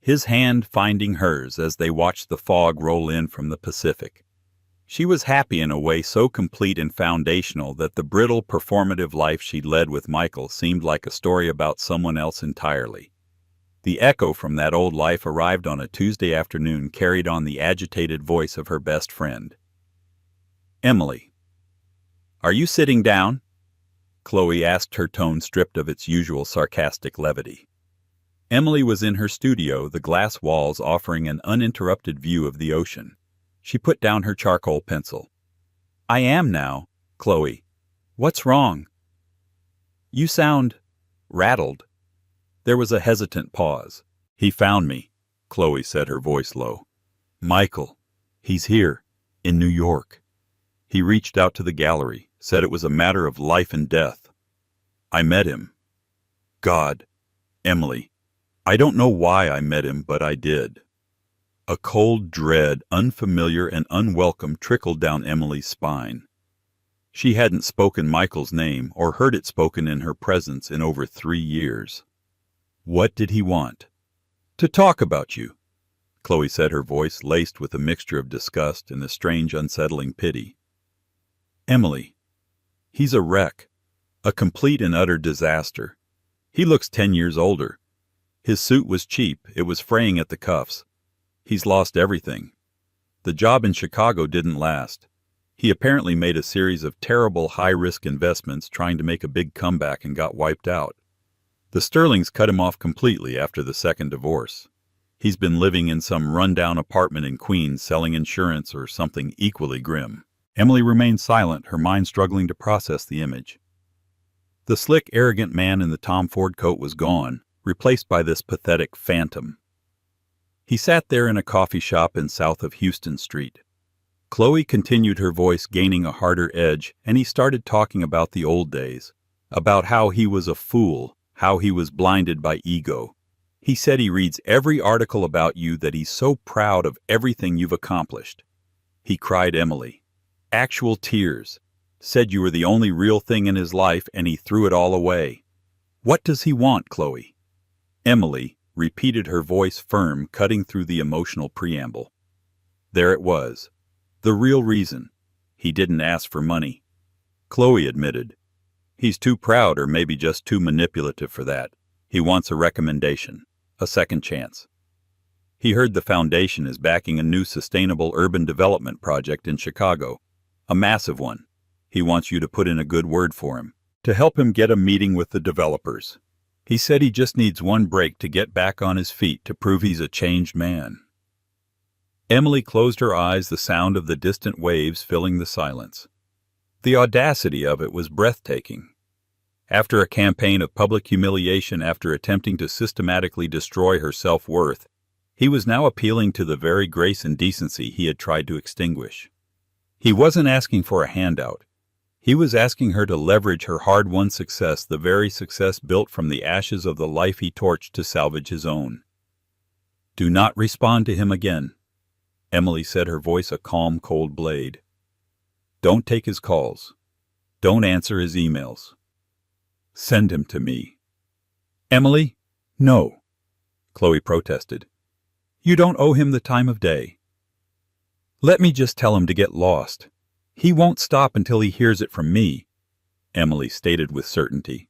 his hand finding hers as they watched the fog roll in from the Pacific. She was happy in a way so complete and foundational that the brittle, performative life she'd led with Michael seemed like a story about someone else entirely. The echo from that old life arrived on a Tuesday afternoon, carried on the agitated voice of her best friend. "Emily, are you sitting down?" Chloe asked, her tone stripped of its usual sarcastic levity. Emily was in her studio, the glass walls offering an uninterrupted view of the ocean. She put down her charcoal pencil. "I am now, Chloe. What's wrong?" You sound rattled. There was a hesitant pause. He found me, Chloe said, her voice low. Michael, he's here, in New York. He reached out to the gallery, said it was a matter of life and death. I met him. God, Emily, I don't know why I met him, but I did. A cold dread, unfamiliar and unwelcome, trickled down Emily's spine. She hadn't spoken Michael's name or heard it spoken in her presence in over 3 years. What did he want? To talk about you, Chloe said, her voice laced with a mixture of disgust and a strange, unsettling pity. Emily, he's a wreck, a complete and utter disaster. He looks 10 years older. His suit was cheap, it was fraying at the cuffs. He's lost everything. The job in Chicago didn't last. He apparently made a series of terrible high-risk investments trying to make a big comeback and got wiped out. The Sterlings cut him off completely after the second divorce. He's been living in some rundown apartment in Queens selling insurance or something equally grim. Emily remained silent, her mind struggling to process the image. The slick, arrogant man in the Tom Ford coat was gone, replaced by this pathetic phantom. He sat there in a coffee shop in south of Houston Street. Chloe continued, her voice gaining a harder edge, and he started talking about the old days, about how he was a fool, how he was blinded by ego. He said he reads every article about you, that he's so proud of everything you've accomplished. He cried, Emily. Actual tears. Said you were the only real thing in his life, and he threw it all away. What does he want, Chloe? Emily repeated, her voice firm, cutting through the emotional preamble. There it was. The real reason. He didn't ask for money. Chloe admitted. He's too proud, or maybe just too manipulative for that. He wants a recommendation, a second chance. He heard the foundation is backing a new sustainable urban development project in Chicago, a massive one. He wants you to put in a good word for him, to help him get a meeting with the developers. He said he just needs one break to get back on his feet, to prove he's a changed man. Emily closed her eyes, the sound of the distant waves filling the silence. The audacity of it was breathtaking. After a campaign of public humiliation, after attempting to systematically destroy her self-worth, he was now appealing to the very grace and decency he had tried to extinguish. He wasn't asking for a handout. He was asking her to leverage her hard-won success, the very success built from the ashes of the life he torched, to salvage his own. Do not respond to him again, Emily said, her voice a calm, cold blade. Don't take his calls. Don't answer his emails. Send him to me. Emily, no, Chloe protested. You don't owe him the time of day. Let me just tell him to get lost. He won't stop until he hears it from me, Emily stated with certainty.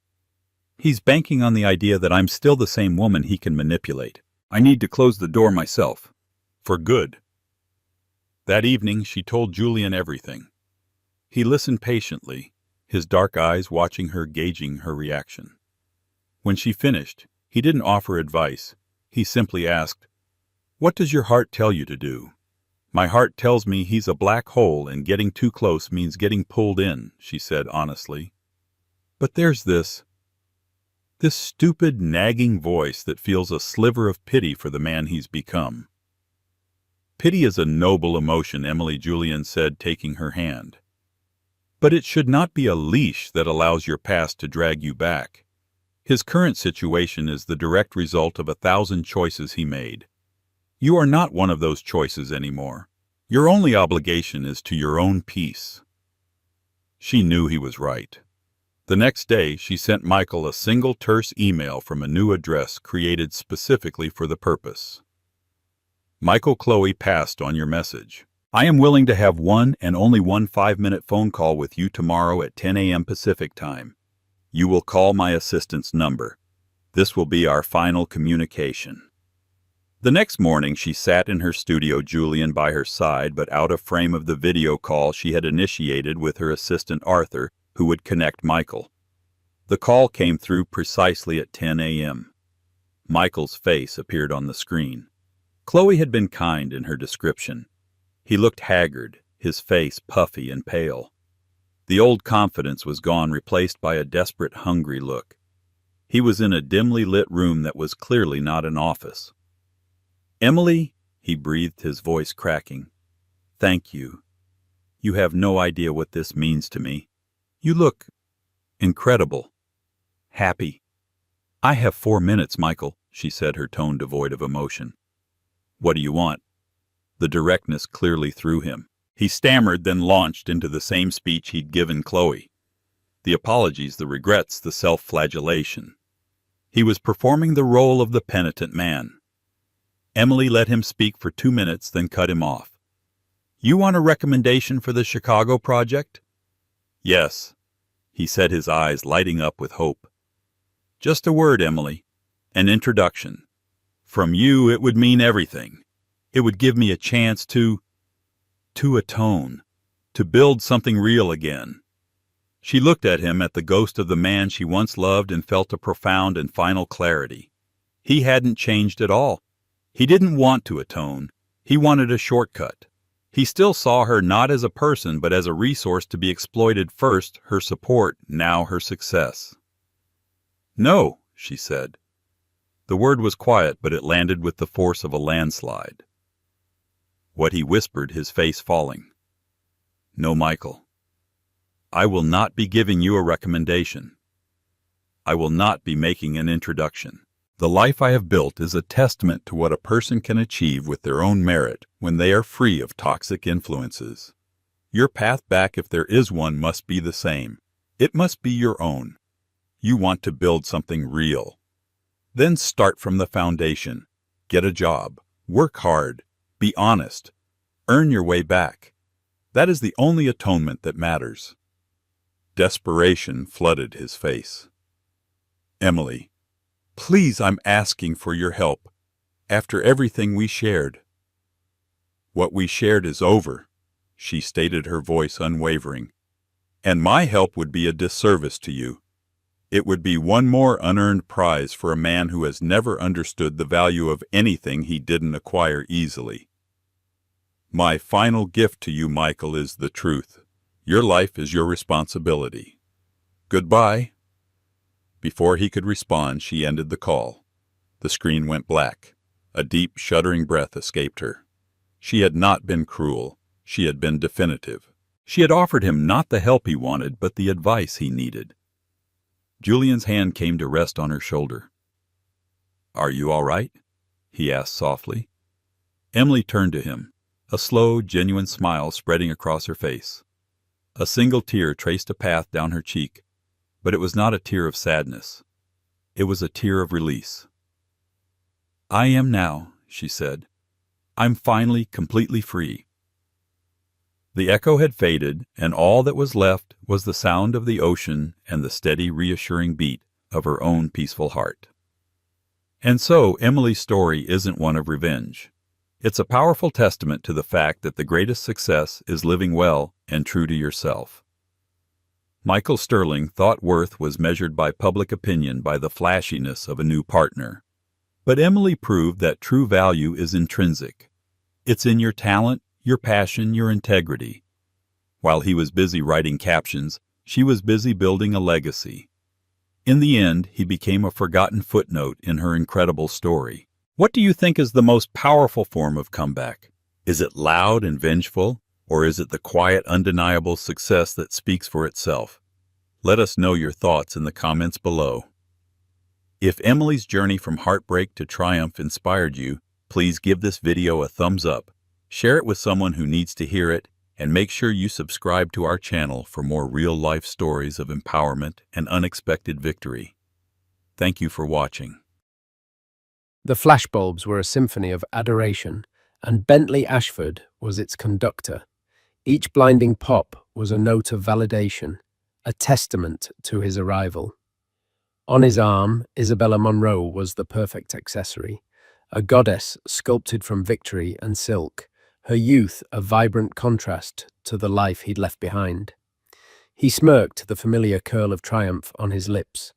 He's banking on the idea that I'm still the same woman he can manipulate. I need to close the door myself. For good. That evening she told Julian everything. He listened patiently, his dark eyes watching her, gauging her reaction. When she finished, he didn't offer advice. He simply asked, What does your heart tell you to do? My heart tells me he's a black hole, and getting too close means getting pulled in, she said honestly. But there's this stupid, nagging voice that feels a sliver of pity for the man he's become. Pity is a noble emotion, Emily, Julian said, taking her hand. But it should not be a leash that allows your past to drag you back. His current situation is the direct result of 1,000 choices he made. You are not one of those choices anymore. Your only obligation is to your own peace. She knew he was right. The next day, she sent Michael a single terse email from a new address created specifically for the purpose. Michael, Chloe passed on your message. I am willing to have one and only one 5-minute phone call with you tomorrow at 10 a.m. Pacific time. You will call my assistant's number. This will be our final communication. The next morning she sat in her studio, Julian by her side, but out of frame of the video call she had initiated with her assistant Arthur, who would connect Michael. The call came through precisely at 10 a.m. Michael's face appeared on the screen. Chloe had been kind in her description. He looked haggard, his face puffy and pale. The old confidence was gone, replaced by a desperate, hungry look. He was in a dimly lit room that was clearly not an office. "Emily," he breathed, his voice cracking. "Thank you. You have no idea what this means to me. You look incredible. Happy." "I have 4 minutes, Michael," she said, her tone devoid of emotion. "What do you want?" The directness clearly threw him. He stammered, then launched into the same speech he'd given Chloe. The apologies, the regrets, the self-flagellation. He was performing the role of the penitent man. Emily let him speak for 2 minutes, then cut him off. "You want a recommendation for the Chicago project?" "Yes," he said, his eyes lighting up with hope. "Just a word, Emily. An introduction. From you it would mean everything. It would give me a chance to atone, to build something real again." She looked at him, at the ghost of the man she once loved, and felt a profound and final clarity. He hadn't changed at all. He didn't want to atone. He wanted a shortcut. He still saw her not as a person, but as a resource to be exploited. First her support, now her success. "No," she said. The word was quiet, but it landed with the force of a landslide. What he whispered, his face falling. "No, Michael. I will not be giving you a recommendation. I will not be making an introduction. The life I have built is a testament to what a person can achieve with their own merit when they are free of toxic influences. Your path back, if there is one, must be the same. It must be your own. You want to build something real. Then start from the foundation. Get a job. Work hard. Be honest. Earn your way back. That is the only atonement that matters." Desperation flooded his face. "Emily, please, I'm asking for your help. After everything we shared." "What we shared is over," she stated, her voice unwavering. "And my help would be a disservice to you. It would be one more unearned prize for a man who has never understood the value of anything he didn't acquire easily. My final gift to you, Michael, is the truth. Your life is your responsibility. Goodbye." Before he could respond, she ended the call. The screen went black. A deep, shuddering breath escaped her. She had not been cruel. She had been definitive. She had offered him not the help he wanted, but the advice he needed. Julian's hand came to rest on her shoulder. "Are you all right?" he asked softly. Emily turned to him, a slow, genuine smile spreading across her face. A single tear traced a path down her cheek, but it was not a tear of sadness. It was a tear of release. "I am now," she said. "I'm finally completely free." The echo had faded, and all that was left was the sound of the ocean and the steady, reassuring beat of her own peaceful heart. And so Emily's story isn't one of revenge. It's a powerful testament to the fact that the greatest success is living well and true to yourself. Michael Sterling thought worth was measured by public opinion, by the flashiness of a new partner. But Emily proved that true value is intrinsic. It's in your talent, your passion, your integrity. While he was busy writing captions, she was busy building a legacy. In the end, he became a forgotten footnote in her incredible story. What do you think is the most powerful form of comeback? Is it loud and vengeful, or is it the quiet, undeniable success that speaks for itself? Let us know your thoughts in the comments below. If Emily's journey from heartbreak to triumph inspired you, please give this video a thumbs up, share it with someone who needs to hear it, and make sure you subscribe to our channel for more real-life stories of empowerment and unexpected victory. Thank you for watching. The flashbulbs were a symphony of adoration, and Bentley Ashford was its conductor. Each blinding pop was a note of validation, a testament to his arrival. On his arm, Isabella Monroe was the perfect accessory, a goddess sculpted from victory and silk, her youth a vibrant contrast to the life he'd left behind. He smirked, the familiar curl of triumph on his lips.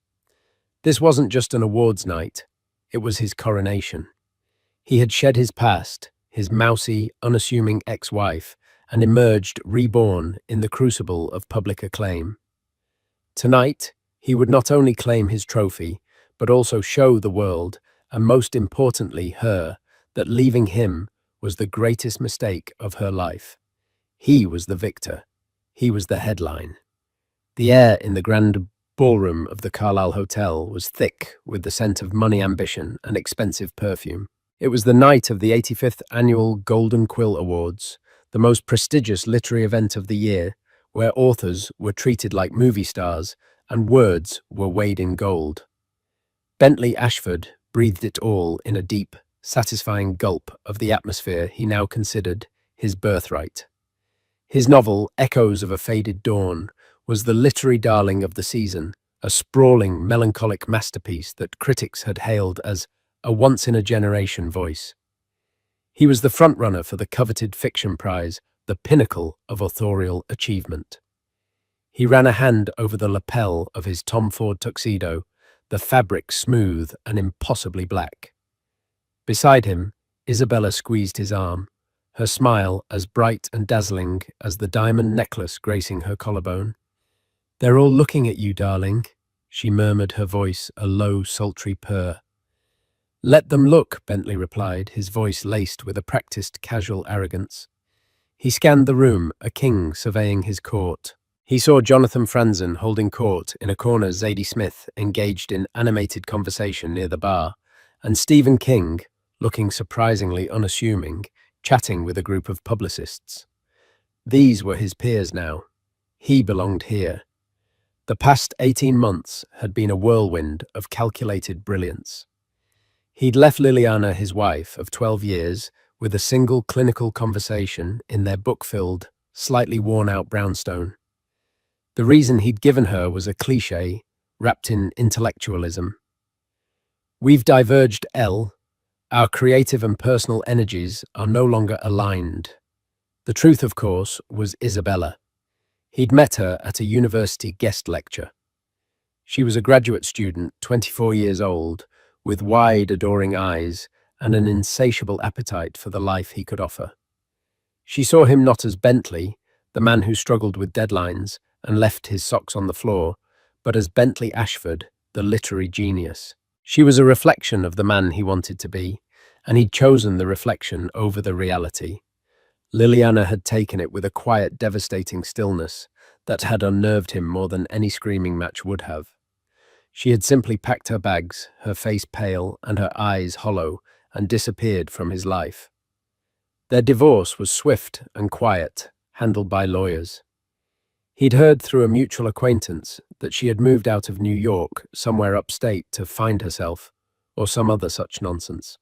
This wasn't just an awards night, it was his coronation. He had shed his past, his mousy, unassuming ex-wife, and emerged reborn in the crucible of public acclaim. Tonight, he would not only claim his trophy, but also show the world, and most importantly her, that leaving him was the greatest mistake of her life. He was the victor. He was the headline. The air in the grand ballroom of the Carlisle Hotel was thick with the scent of money, ambition, and expensive perfume. It was the night of the 85th Annual Golden Quill Awards, the most prestigious literary event of the year, where authors were treated like movie stars and words were weighed in gold. Bentley Ashford breathed it all in a deep, satisfying gulp of the atmosphere he now considered his birthright. His novel, Echoes of a Faded Dawn, was the literary darling of the season, a sprawling, melancholic masterpiece that critics had hailed as a once-in-a-generation voice. He was the frontrunner for the coveted fiction prize, the pinnacle of authorial achievement. He ran a hand over the lapel of his Tom Ford tuxedo, the fabric smooth and impossibly black. Beside him, Isabella squeezed his arm, her smile as bright and dazzling as the diamond necklace gracing her collarbone. "They're all looking at you, darling," she murmured, her voice a low, sultry purr. "Let them look," Bentley replied, his voice laced with a practiced, casual arrogance. He scanned the room, a king surveying his court. He saw Jonathan Franzen holding court in a corner, Zadie Smith engaged in animated conversation near the bar, and Stephen King, looking surprisingly unassuming, chatting with a group of publicists. These were his peers now. He belonged here. The past 18 months had been a whirlwind of calculated brilliance. He'd left Liliana, his wife of 12 years, with a single clinical conversation in their book-filled, slightly worn-out brownstone. The reason he'd given her was a cliché, wrapped in intellectualism. "We've diverged, Elle. Our creative and personal energies are no longer aligned." The truth, of course, was Isabella. He'd met her at a university guest lecture. She was a graduate student, 24 years old, with wide, adoring eyes and an insatiable appetite for the life he could offer. She saw him not as Bentley, the man who struggled with deadlines and left his socks on the floor, but as Bentley Ashford, the literary genius. She was a reflection of the man he wanted to be, and he'd chosen the reflection over the reality. Liliana had taken it with a quiet, devastating stillness that had unnerved him more than any screaming match would have. She had simply packed her bags, her face pale and her eyes hollow, and disappeared from his life. Their divorce was swift and quiet, handled by lawyers. He'd heard through a mutual acquaintance that she had moved out of New York, somewhere upstate, to find herself, or some other such nonsense.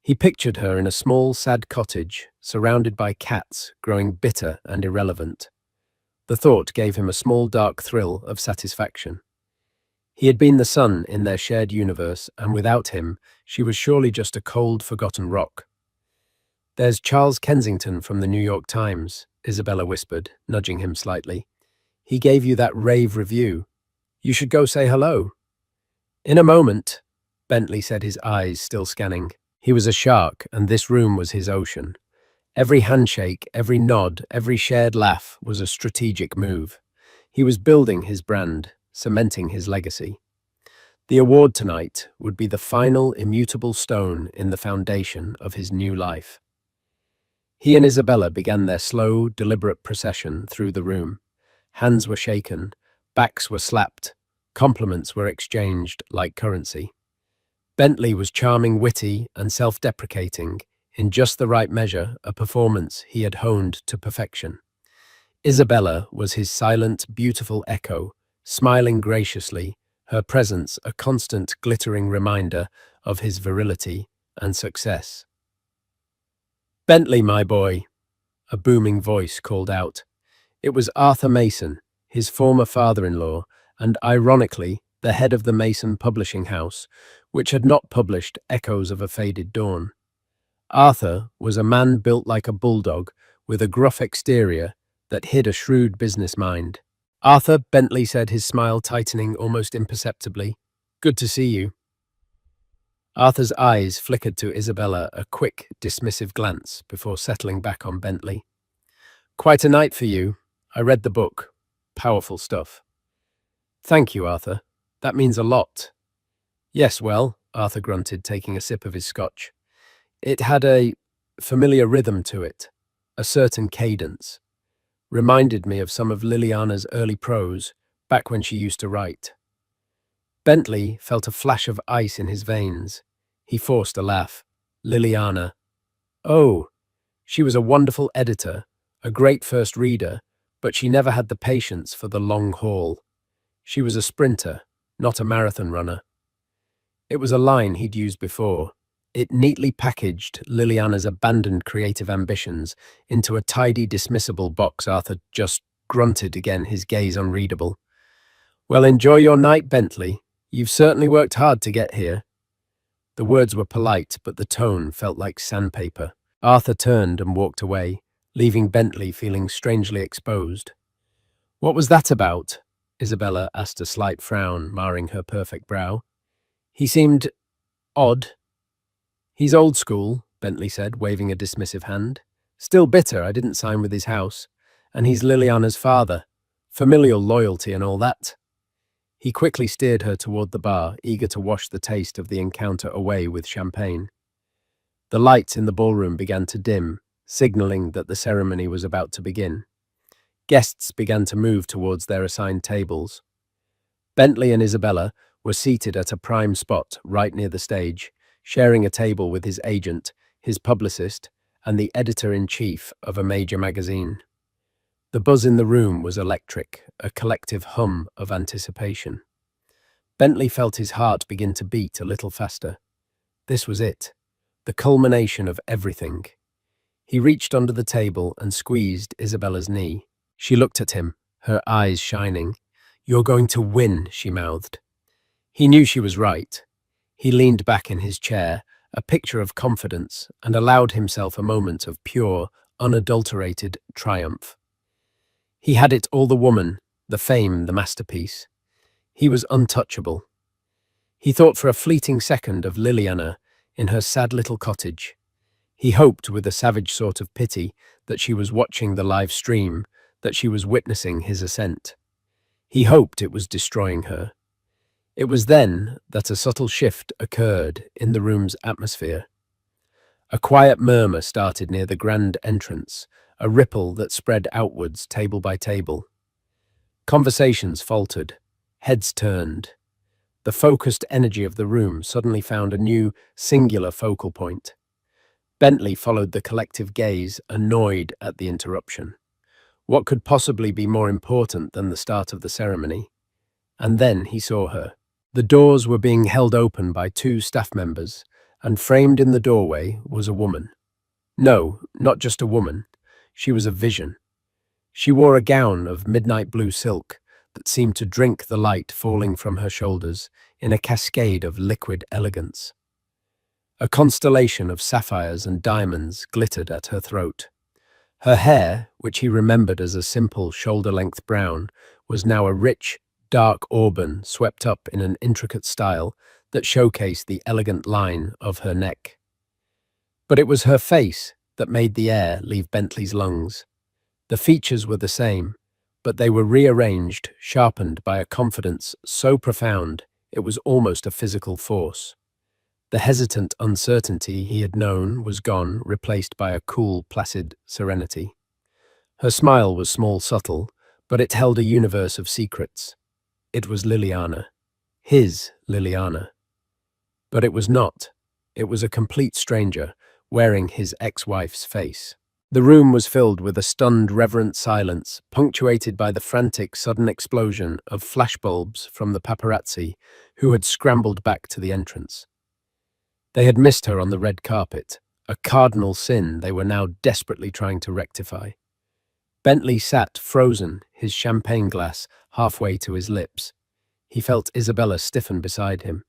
He pictured her in a small, sad cottage, surrounded by cats, growing bitter and irrelevant. The thought gave him a small, dark thrill of satisfaction. He had been the sun in their shared universe, and without him, she was surely just a cold, forgotten rock. "There's Charles Kensington from the New York Times," Isabella whispered, nudging him slightly. "He gave you that rave review. You should go say hello." "In a moment," Bentley said, his eyes still scanning. He was a shark, and this room was his ocean. Every handshake, every nod, every shared laugh was a strategic move. He was building his brand, cementing his legacy. The award tonight would be the final immutable stone in the foundation of his new life. He and Isabella began their slow, deliberate procession through the room. Hands were shaken, backs were slapped, compliments were exchanged like currency. Bentley was charming, witty, and self-deprecating, in just the right measure, a performance he had honed to perfection. Isabella was his silent, beautiful echo, smiling graciously, her presence a constant, glittering reminder of his virility and success. "Bentley, my boy," a booming voice called out. It was Arthur Mason, his former father-in-law, and ironically, the head of the Mason publishing house, which had not published Echoes of a Faded Dawn. Arthur was a man built like a bulldog, with a gruff exterior that hid a shrewd business mind. "Arthur," Bentley said, his smile tightening almost imperceptibly. "Good to see you." Arthur's eyes flickered to Isabella, a quick, dismissive glance before settling back on Bentley. Quite a night for you. I read the book. Powerful stuff. Thank you, Arthur. That means a lot. Yes, well, Arthur grunted, taking a sip of his scotch. It had a familiar rhythm to it, a certain cadence. Reminded me of some of Liliana's early prose, back when she used to write. Bentley felt a flash of ice in his veins. He forced a laugh. Liliana. Oh, she was a wonderful editor, a great first reader, but she never had the patience for the long haul. She was a sprinter, not a marathon runner. It was a line he'd used before. It neatly packaged Liliana's abandoned creative ambitions into a tidy, dismissible box. Arthur just grunted again, his gaze unreadable. Well, enjoy your night, Bentley. You've certainly worked hard to get here. The words were polite, but the tone felt like sandpaper. Arthur turned and walked away, leaving Bentley feeling strangely exposed. What was that about? Isabella asked, a slight frown marring her perfect brow. He seemed odd. He's old school, Bentley said, waving a dismissive hand. Still bitter I didn't sign with his house. And he's Liliana's father. Familial loyalty and all that. He quickly steered her toward the bar, eager to wash the taste of the encounter away with champagne. The lights in the ballroom began to dim, signaling that the ceremony was about to begin. Guests began to move towards their assigned tables. Bentley and Isabella were seated at a prime spot right near the stage, sharing a table with his agent, his publicist, and the editor-in-chief of a major magazine. The buzz in the room was electric, a collective hum of anticipation. Bentley felt his heart begin to beat a little faster. This was it, the culmination of everything. He reached under the table and squeezed Isabella's knee. She looked at him, her eyes shining. "You're going to win," she mouthed. He knew she was right. He leaned back in his chair, a picture of confidence, and allowed himself a moment of pure, unadulterated triumph. He had it all: the woman, the fame, the masterpiece. He was untouchable. He thought for a fleeting second of Liliana in her sad little cottage. He hoped with a savage sort of pity that she was watching the live stream, that she was witnessing his ascent. He hoped it was destroying her. It was then that a subtle shift occurred in the room's atmosphere. A quiet murmur started near the grand entrance, a ripple that spread outwards table by table. Conversations faltered, heads turned. The focused energy of the room suddenly found a new, singular focal point. Bentley followed the collective gaze, annoyed at the interruption. What could possibly be more important than the start of the ceremony? And then he saw her. The doors were being held open by two staff members, and framed in the doorway was a woman. No, not just a woman. She was a vision. She wore a gown of midnight blue silk that seemed to drink the light falling from her shoulders in a cascade of liquid elegance. A constellation of sapphires and diamonds glittered at her throat. Her hair, which he remembered as a simple shoulder-length brown, was now a rich, dark auburn swept up in an intricate style that showcased the elegant line of her neck. But it was her face that made the air leave Bentley's lungs. The features were the same, but they were rearranged, sharpened by a confidence so profound it was almost a physical force. The hesitant uncertainty he had known was gone, replaced by a cool, placid serenity. Her smile was small, subtle, but it held a universe of secrets. It was Liliana. His Liliana. But it was not. It was a complete stranger, wearing his ex-wife's face. The room was filled with a stunned, reverent silence, punctuated by the frantic, sudden explosion of flashbulbs from the paparazzi who had scrambled back to the entrance. They had missed her on the red carpet, a cardinal sin they were now desperately trying to rectify. Bentley sat frozen, his champagne glass halfway to his lips. He felt Isabella stiffen beside him.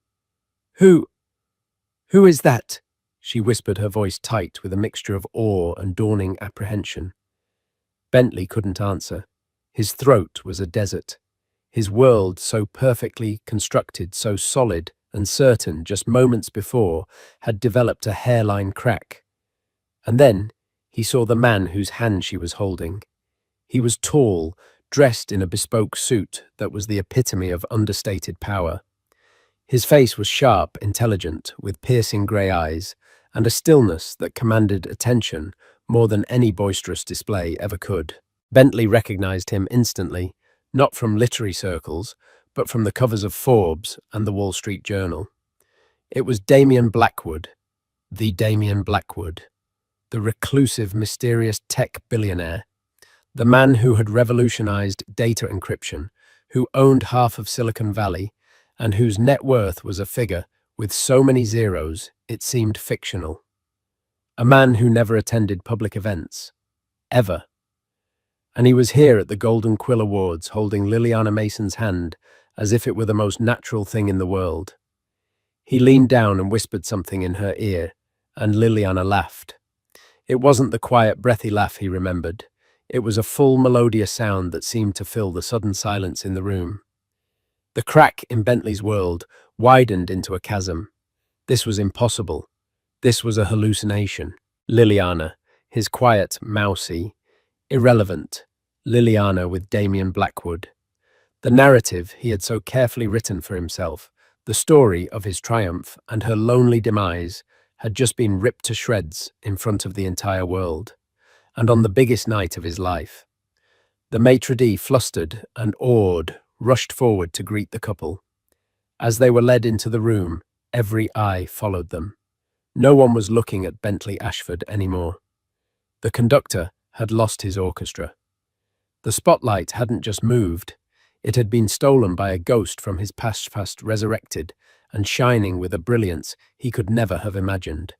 Who is that?" she whispered, her voice tight with a mixture of awe and dawning apprehension. Bentley couldn't answer. His throat was a desert. His world, so perfectly constructed, so solid and certain just moments before, had developed a hairline crack. And then he saw the man whose hand she was holding. He was tall, dressed in a bespoke suit that was the epitome of understated power. His face was sharp, intelligent, with piercing grey eyes, and a stillness that commanded attention more than any boisterous display ever could. Bentley recognized him instantly, not from literary circles, but from the covers of Forbes and the Wall Street Journal. It was Damien Blackwood, the Damien Blackwood, the reclusive, mysterious tech billionaire, the man who had revolutionized data encryption, who owned half of Silicon Valley, and whose net worth was a figure with so many zeros it seemed fictional. A man who never attended public events. Ever. And he was here at the Golden Quill Awards holding Liliana Mason's hand as if it were the most natural thing in the world. He leaned down and whispered something in her ear, and Liliana laughed. It wasn't the quiet, breathy laugh he remembered. It was a full, melodious sound that seemed to fill the sudden silence in the room. The crack in Bentley's world widened into a chasm. This was impossible. This was a hallucination. Liliana, his quiet, mousy, irrelevant Liliana with Damien Blackwood. The narrative he had so carefully written for himself, the story of his triumph and her lonely demise, had just been ripped to shreds in front of the entire world, and on the biggest night of his life. The maitre d', flustered and awed, rushed forward to greet the couple. As they were led into the room, every eye followed them. No one was looking at Bentley Ashford anymore. The conductor had lost his orchestra. The spotlight hadn't just moved, it had been stolen by a ghost from his past, resurrected and shining with a brilliance he could never have imagined.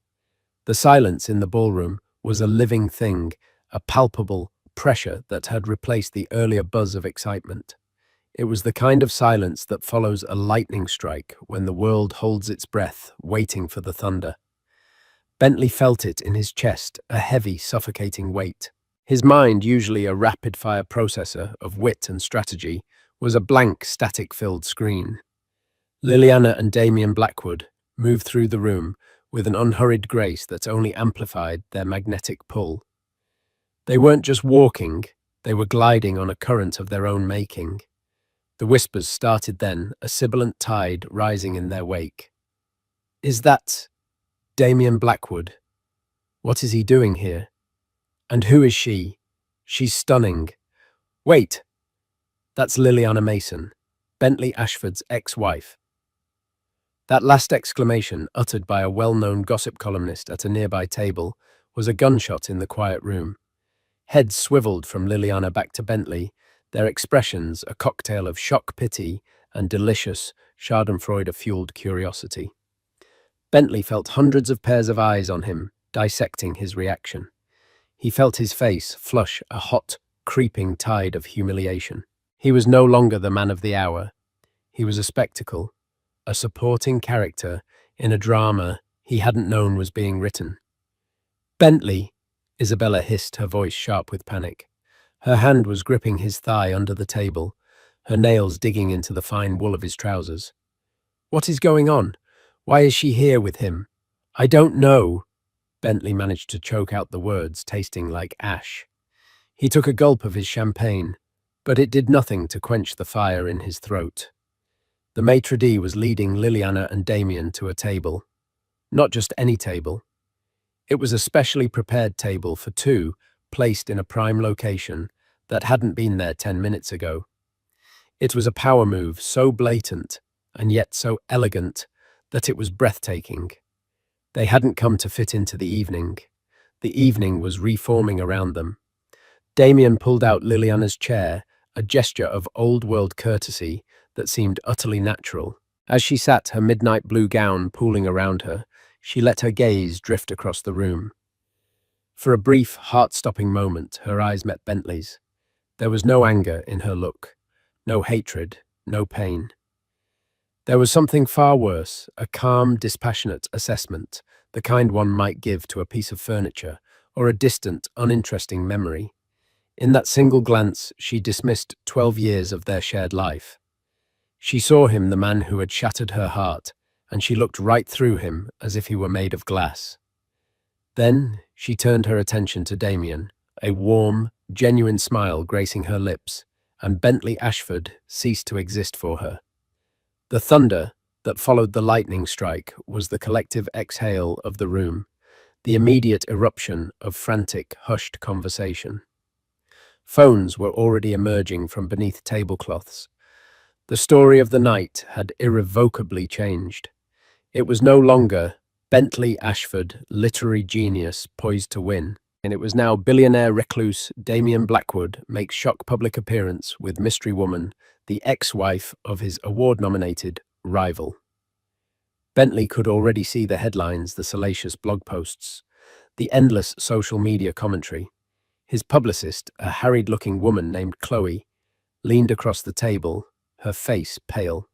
The silence in the ballroom was a living thing, a palpable pressure that had replaced the earlier buzz of excitement. It was the kind of silence that follows a lightning strike when the world holds its breath, waiting for the thunder. Bentley felt it in his chest, a heavy, suffocating weight. His mind, usually a rapid-fire processor of wit and strategy, was a blank, static-filled screen. Liliana and Damien Blackwood moved through the room with an unhurried grace that only amplified their magnetic pull. They weren't just walking, they were gliding on a current of their own making. The whispers started then, a sibilant tide rising in their wake. "Is that Damien Blackwood? What is he doing here? And who is she? She's stunning. Wait! That's Liliana Mason, Bentley Ashford's ex-wife." That last exclamation, uttered by a well-known gossip columnist at a nearby table, was a gunshot in the quiet room. Heads swiveled from Liliana back to Bentley, their expressions a cocktail of shock pity and delicious Schadenfreude-fueled curiosity. Bentley felt hundreds of pairs of eyes on him, dissecting his reaction. He felt his face flush a hot, creeping tide of humiliation. He was no longer the man of the hour. He was a spectacle, a supporting character in a drama he hadn't known was being written. "Bentley," Isabella hissed, her voice sharp with panic. Her hand was gripping his thigh under the table, her nails digging into the fine wool of his trousers. "What is going on? Why is she here with him?" "I don't know." Bentley managed to choke out the words, tasting like ash. He took a gulp of his champagne, but it did nothing to quench the fire in his throat. The maitre d' was leading Liliana and Damien to a table. Not just any table. It was a specially prepared table for two, placed in a prime location that hadn't been there 10 minutes ago. It was a power move so blatant and yet so elegant that it was breathtaking. They hadn't come to fit into the evening. The evening was reforming around them. Damien pulled out Liliana's chair, a gesture of old-world courtesy that seemed utterly natural. As she sat, her midnight blue gown pooling around her, she let her gaze drift across the room. For a brief, heart-stopping moment, her eyes met Bentley's. There was no anger in her look, no hatred, no pain. There was something far worse, a calm, dispassionate assessment, the kind one might give to a piece of furniture or a distant, uninteresting memory. In that single glance, she dismissed 12 years of their shared life. She saw him, the man who had shattered her heart, and she looked right through him as if he were made of glass. Then she turned her attention to Damien, a warm, genuine smile gracing her lips, and Bentley Ashford ceased to exist for her. The thunder that followed the lightning strike was the collective exhale of the room, the immediate eruption of frantic, hushed conversation. Phones were already emerging from beneath tablecloths. The story of the night had irrevocably changed. It was no longer Bentley Ashford, literary genius, poised to win, and it was now billionaire recluse Damien Blackwood makes shock public appearance with mystery woman, the ex-wife of his award-nominated rival. Bentley could already see the headlines, the salacious blog posts, the endless social media commentary. His publicist, a harried-looking woman named Chloe, leaned across the table, her face pale.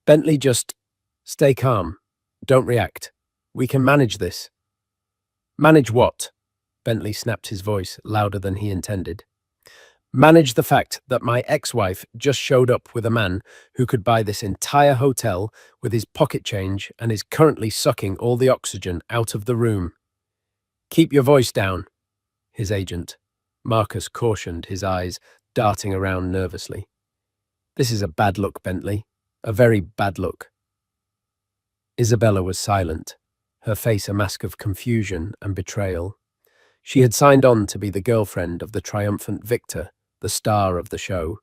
Bentley, just stay calm. Don't react. We can manage this. Manage what? Bentley snapped, his voice louder than he intended. Manage the fact that my ex-wife just showed up with a man who could buy this entire hotel with his pocket change and is currently sucking all the oxygen out of the room. Keep your voice down, his agent, Marcus, cautioned, his eyes darting around nervously. This is a bad look, Bentley. A very bad look. Isabella was silent, her face a mask of confusion and betrayal. She had signed on to be the girlfriend of the triumphant victor, the star of the show.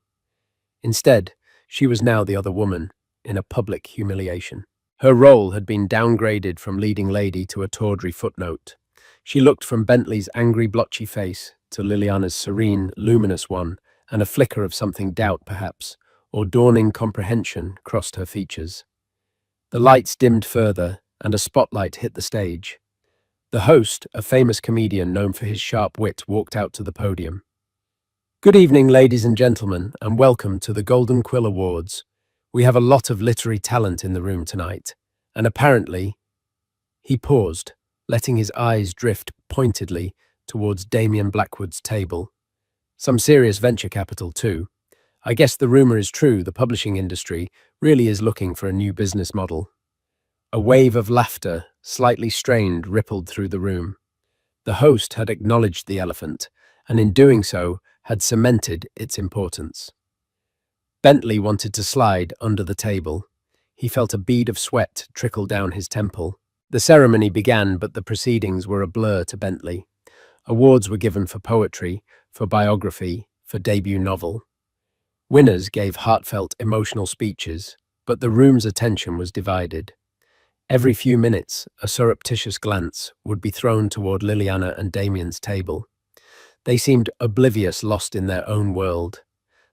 Instead, she was now the other woman, in a public humiliation. Her role had been downgraded from leading lady to a tawdry footnote. She looked from Bentley's angry, blotchy face to Liliana's serene, luminous one, and a flicker of something doubt, perhaps, or dawning comprehension crossed her features. The lights dimmed further, and a spotlight hit the stage. The host, a famous comedian known for his sharp wit, walked out to the podium. Good evening, ladies and gentlemen, and welcome to the Golden Quill Awards. We have a lot of literary talent in the room tonight, and apparently... He paused, letting his eyes drift pointedly towards Damien Blackwood's table. Some serious venture capital, too. I guess the rumor is true, the publishing industry really is looking for a new business model. A wave of laughter, slightly strained, rippled through the room. The host had acknowledged the elephant, and in doing so, had cemented its importance. Bentley wanted to slide under the table. He felt a bead of sweat trickle down his temple. The ceremony began, but the proceedings were a blur to Bentley. Awards were given for poetry, for biography, for debut novel. Winners gave heartfelt, emotional speeches, but the room's attention was divided. Every few minutes, a surreptitious glance would be thrown toward Liliana and Damien's table. They seemed oblivious, lost in their own world.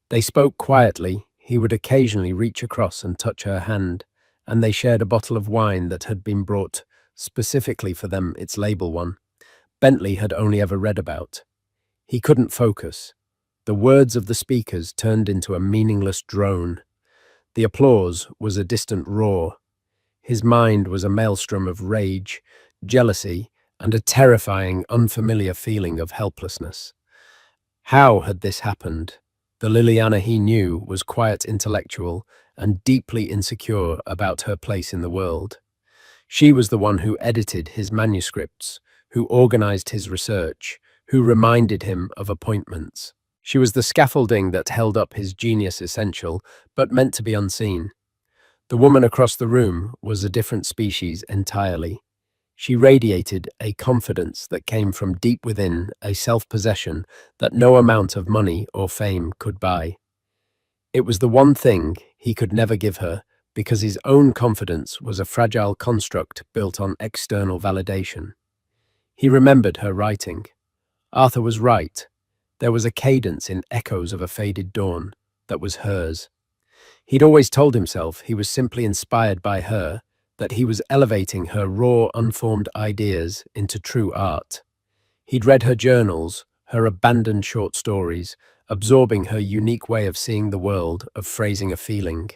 They spoke quietly. He would occasionally reach across and touch her hand, and they shared a bottle of wine that had been brought specifically for them, its label one. Bentley had only ever read about. He couldn't focus. The words of the speakers turned into a meaningless drone. The applause was a distant roar. His mind was a maelstrom of rage, jealousy, and a terrifying, unfamiliar feeling of helplessness. How had this happened? The Liliana he knew was quiet, intellectual, and deeply insecure about her place in the world. She was the one who edited his manuscripts, who organized his research, who reminded him of appointments. She was the scaffolding that held up his genius essential, but meant to be unseen. The woman across the room was a different species entirely. She radiated a confidence that came from deep within, a self-possession that no amount of money or fame could buy. It was the one thing he could never give her, because his own confidence was a fragile construct built on external validation. He remembered her writing. Arthur was right. There was a cadence in echoes of a faded dawn that was hers. He'd always told himself he was simply inspired by her, that he was elevating her raw, unformed ideas into true art. He'd read her journals, her abandoned short stories, absorbing her unique way of seeing the world, of phrasing a feeling.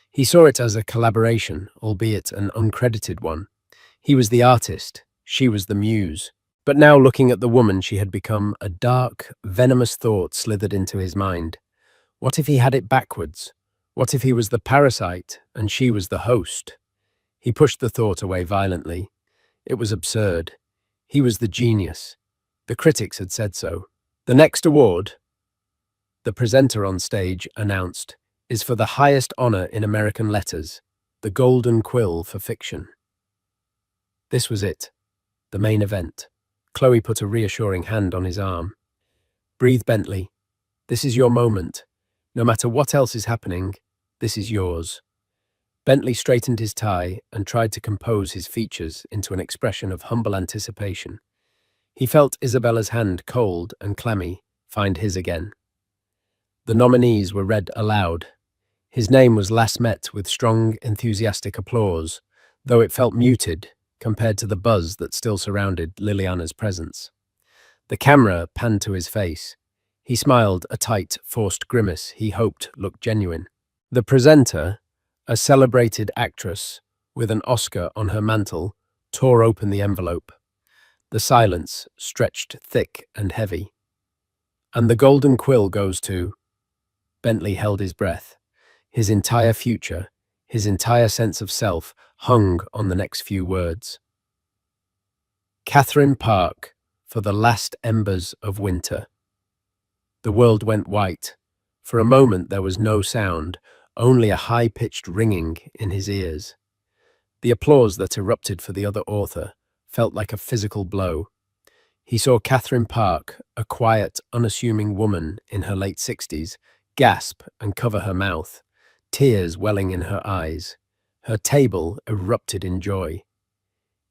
He saw it as a collaboration, albeit an uncredited one. He was the artist, she was the muse. But now, looking at the woman she had become, a dark, venomous thought slithered into his mind. What if he had it backwards? What if he was the parasite and she was the host? He pushed the thought away violently. It was absurd. He was the genius. The critics had said so. The next award, the presenter on stage announced, is for the highest honor in American letters, the Golden Quill for fiction. This was it, the main event. Chloe put a reassuring hand on his arm. Breathe, Bentley. This is your moment. No matter what else is happening, this is yours. Bentley straightened his tie and tried to compose his features into an expression of humble anticipation. He felt Isabella's hand, cold and clammy, find his again. The nominees were read aloud. His name was last met with strong, enthusiastic applause, though it felt muted compared to the buzz that still surrounded Liliana's presence. The camera panned to his face. He smiled a tight, forced grimace he hoped looked genuine. The presenter, a celebrated actress with an Oscar on her mantle, tore open the envelope. The silence stretched thick and heavy. And the golden quill goes to... Bentley held his breath. His entire future, his entire sense of self, hung on the next few words. Catherine Park, for the last embers of winter. The world went white. For a moment there was no sound, only a high-pitched ringing in his ears. The applause that erupted for the other author felt like a physical blow. He saw Catherine Park, a quiet, unassuming woman in her late 60s, gasp and cover her mouth, tears welling in her eyes. Her table erupted in joy.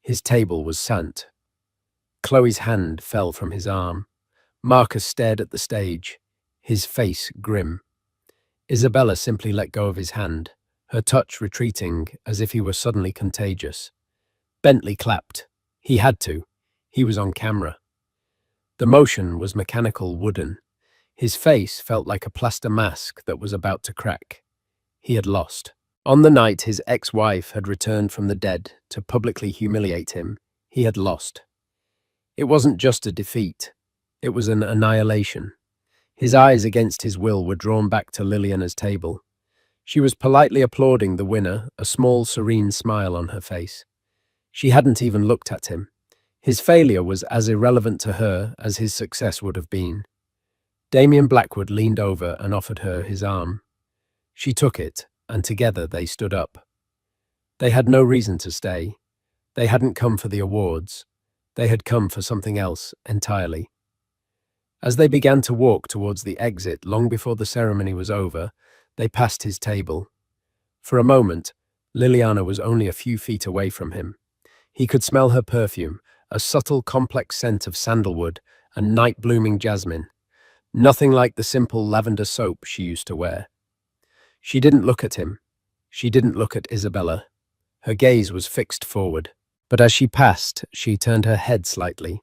His table was Sant. Chloe's hand fell from his arm. Marcus stared at the stage, his face grim. Isabella simply let go of his hand, her touch retreating as if he were suddenly contagious. Bentley clapped. He had to. He was on camera. The motion was mechanical, wooden. His face felt like a plaster mask that was about to crack. He had lost. On the night his ex-wife had returned from the dead to publicly humiliate him, he had lost. It wasn't just a defeat. It was an annihilation. His eyes against his will were drawn back to Liliana's table. She was politely applauding the winner, a small, serene smile on her face. She hadn't even looked at him. His failure was as irrelevant to her as his success would have been. Damien Blackwood leaned over and offered her his arm. She took it, and together they stood up. They had no reason to stay. They hadn't come for the awards. They had come for something else entirely. As they began to walk towards the exit long before the ceremony was over, they passed his table. For a moment, Liliana was only a few feet away from him. He could smell her perfume, a subtle, complex scent of sandalwood and night-blooming jasmine. Nothing like the simple lavender soap she used to wear. She didn't look at him. She didn't look at Isabella. Her gaze was fixed forward. But as she passed, she turned her head slightly,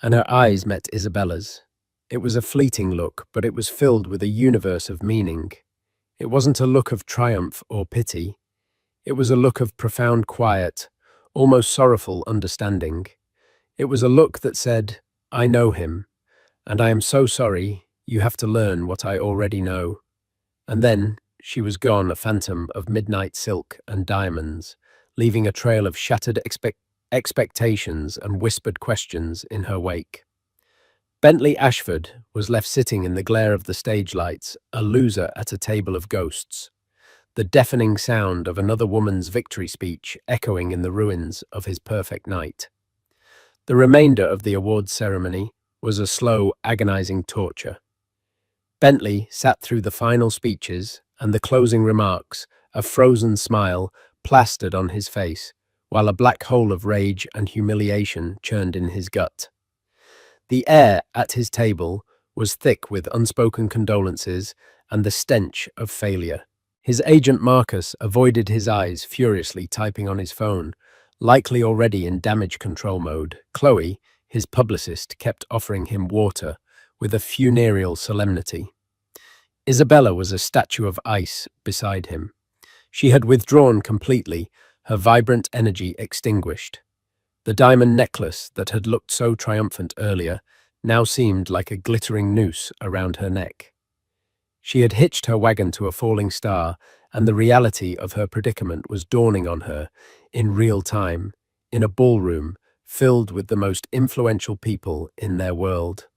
and her eyes met Isabella's. It was a fleeting look, but it was filled with a universe of meaning. It wasn't a look of triumph or pity. It was a look of profound quiet, almost sorrowful understanding. It was a look that said, "I know him, and I am so sorry you have to learn what I already know." And then she was gone, a phantom of midnight silk and diamonds, leaving a trail of shattered expectations and whispered questions in her wake. Bentley Ashford was left sitting in the glare of the stage lights, a loser at a table of ghosts, the deafening sound of another woman's victory speech echoing in the ruins of his perfect night. The remainder of the awards ceremony was a slow, agonizing torture. Bentley sat through the final speeches and the closing remarks, a frozen smile plastered on his face, while a black hole of rage and humiliation churned in his gut. The air at his table was thick with unspoken condolences and the stench of failure. His agent Marcus avoided his eyes, furiously typing on his phone, likely already in damage control mode. Chloe, his publicist, kept offering him water with a funereal solemnity. Isabella was a statue of ice beside him. She had withdrawn completely, her vibrant energy extinguished. The diamond necklace that had looked so triumphant earlier now seemed like a glittering noose around her neck. She had hitched her wagon to a falling star, and the reality of her predicament was dawning on her in real time, in a ballroom filled with the most influential people in their world.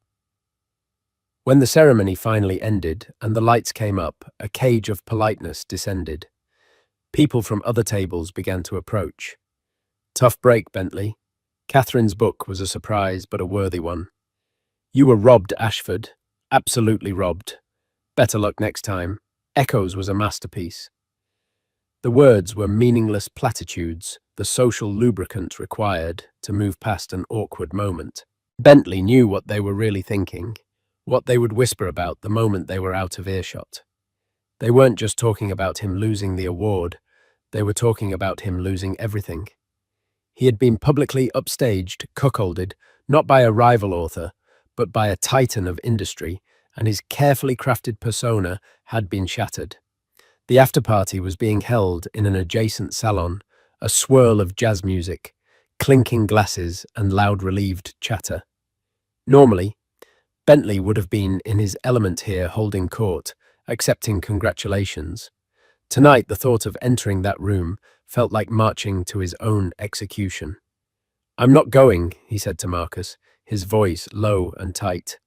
When the ceremony finally ended and the lights came up, a cage of politeness descended. People from other tables began to approach. Tough break, Bentley. Catherine's book was a surprise, but a worthy one. You were robbed, Ashford. Absolutely robbed. Better luck next time. Echoes was a masterpiece. The words were meaningless platitudes, the social lubricant required to move past an awkward moment. Bentley knew what they were really thinking, what they would whisper about the moment they were out of earshot. They weren't just talking about him losing the award, they were talking about him losing everything. He had been publicly upstaged, cuckolded, not by a rival author, but by a titan of industry, and his carefully crafted persona had been shattered. The after-party was being held in an adjacent salon, a swirl of jazz music, clinking glasses and loud relieved chatter. Normally, Bentley would have been in his element here holding court, accepting congratulations. Tonight, the thought of entering that room felt like marching to his own execution. "I'm not going," he said to Marcus, his voice low and tight.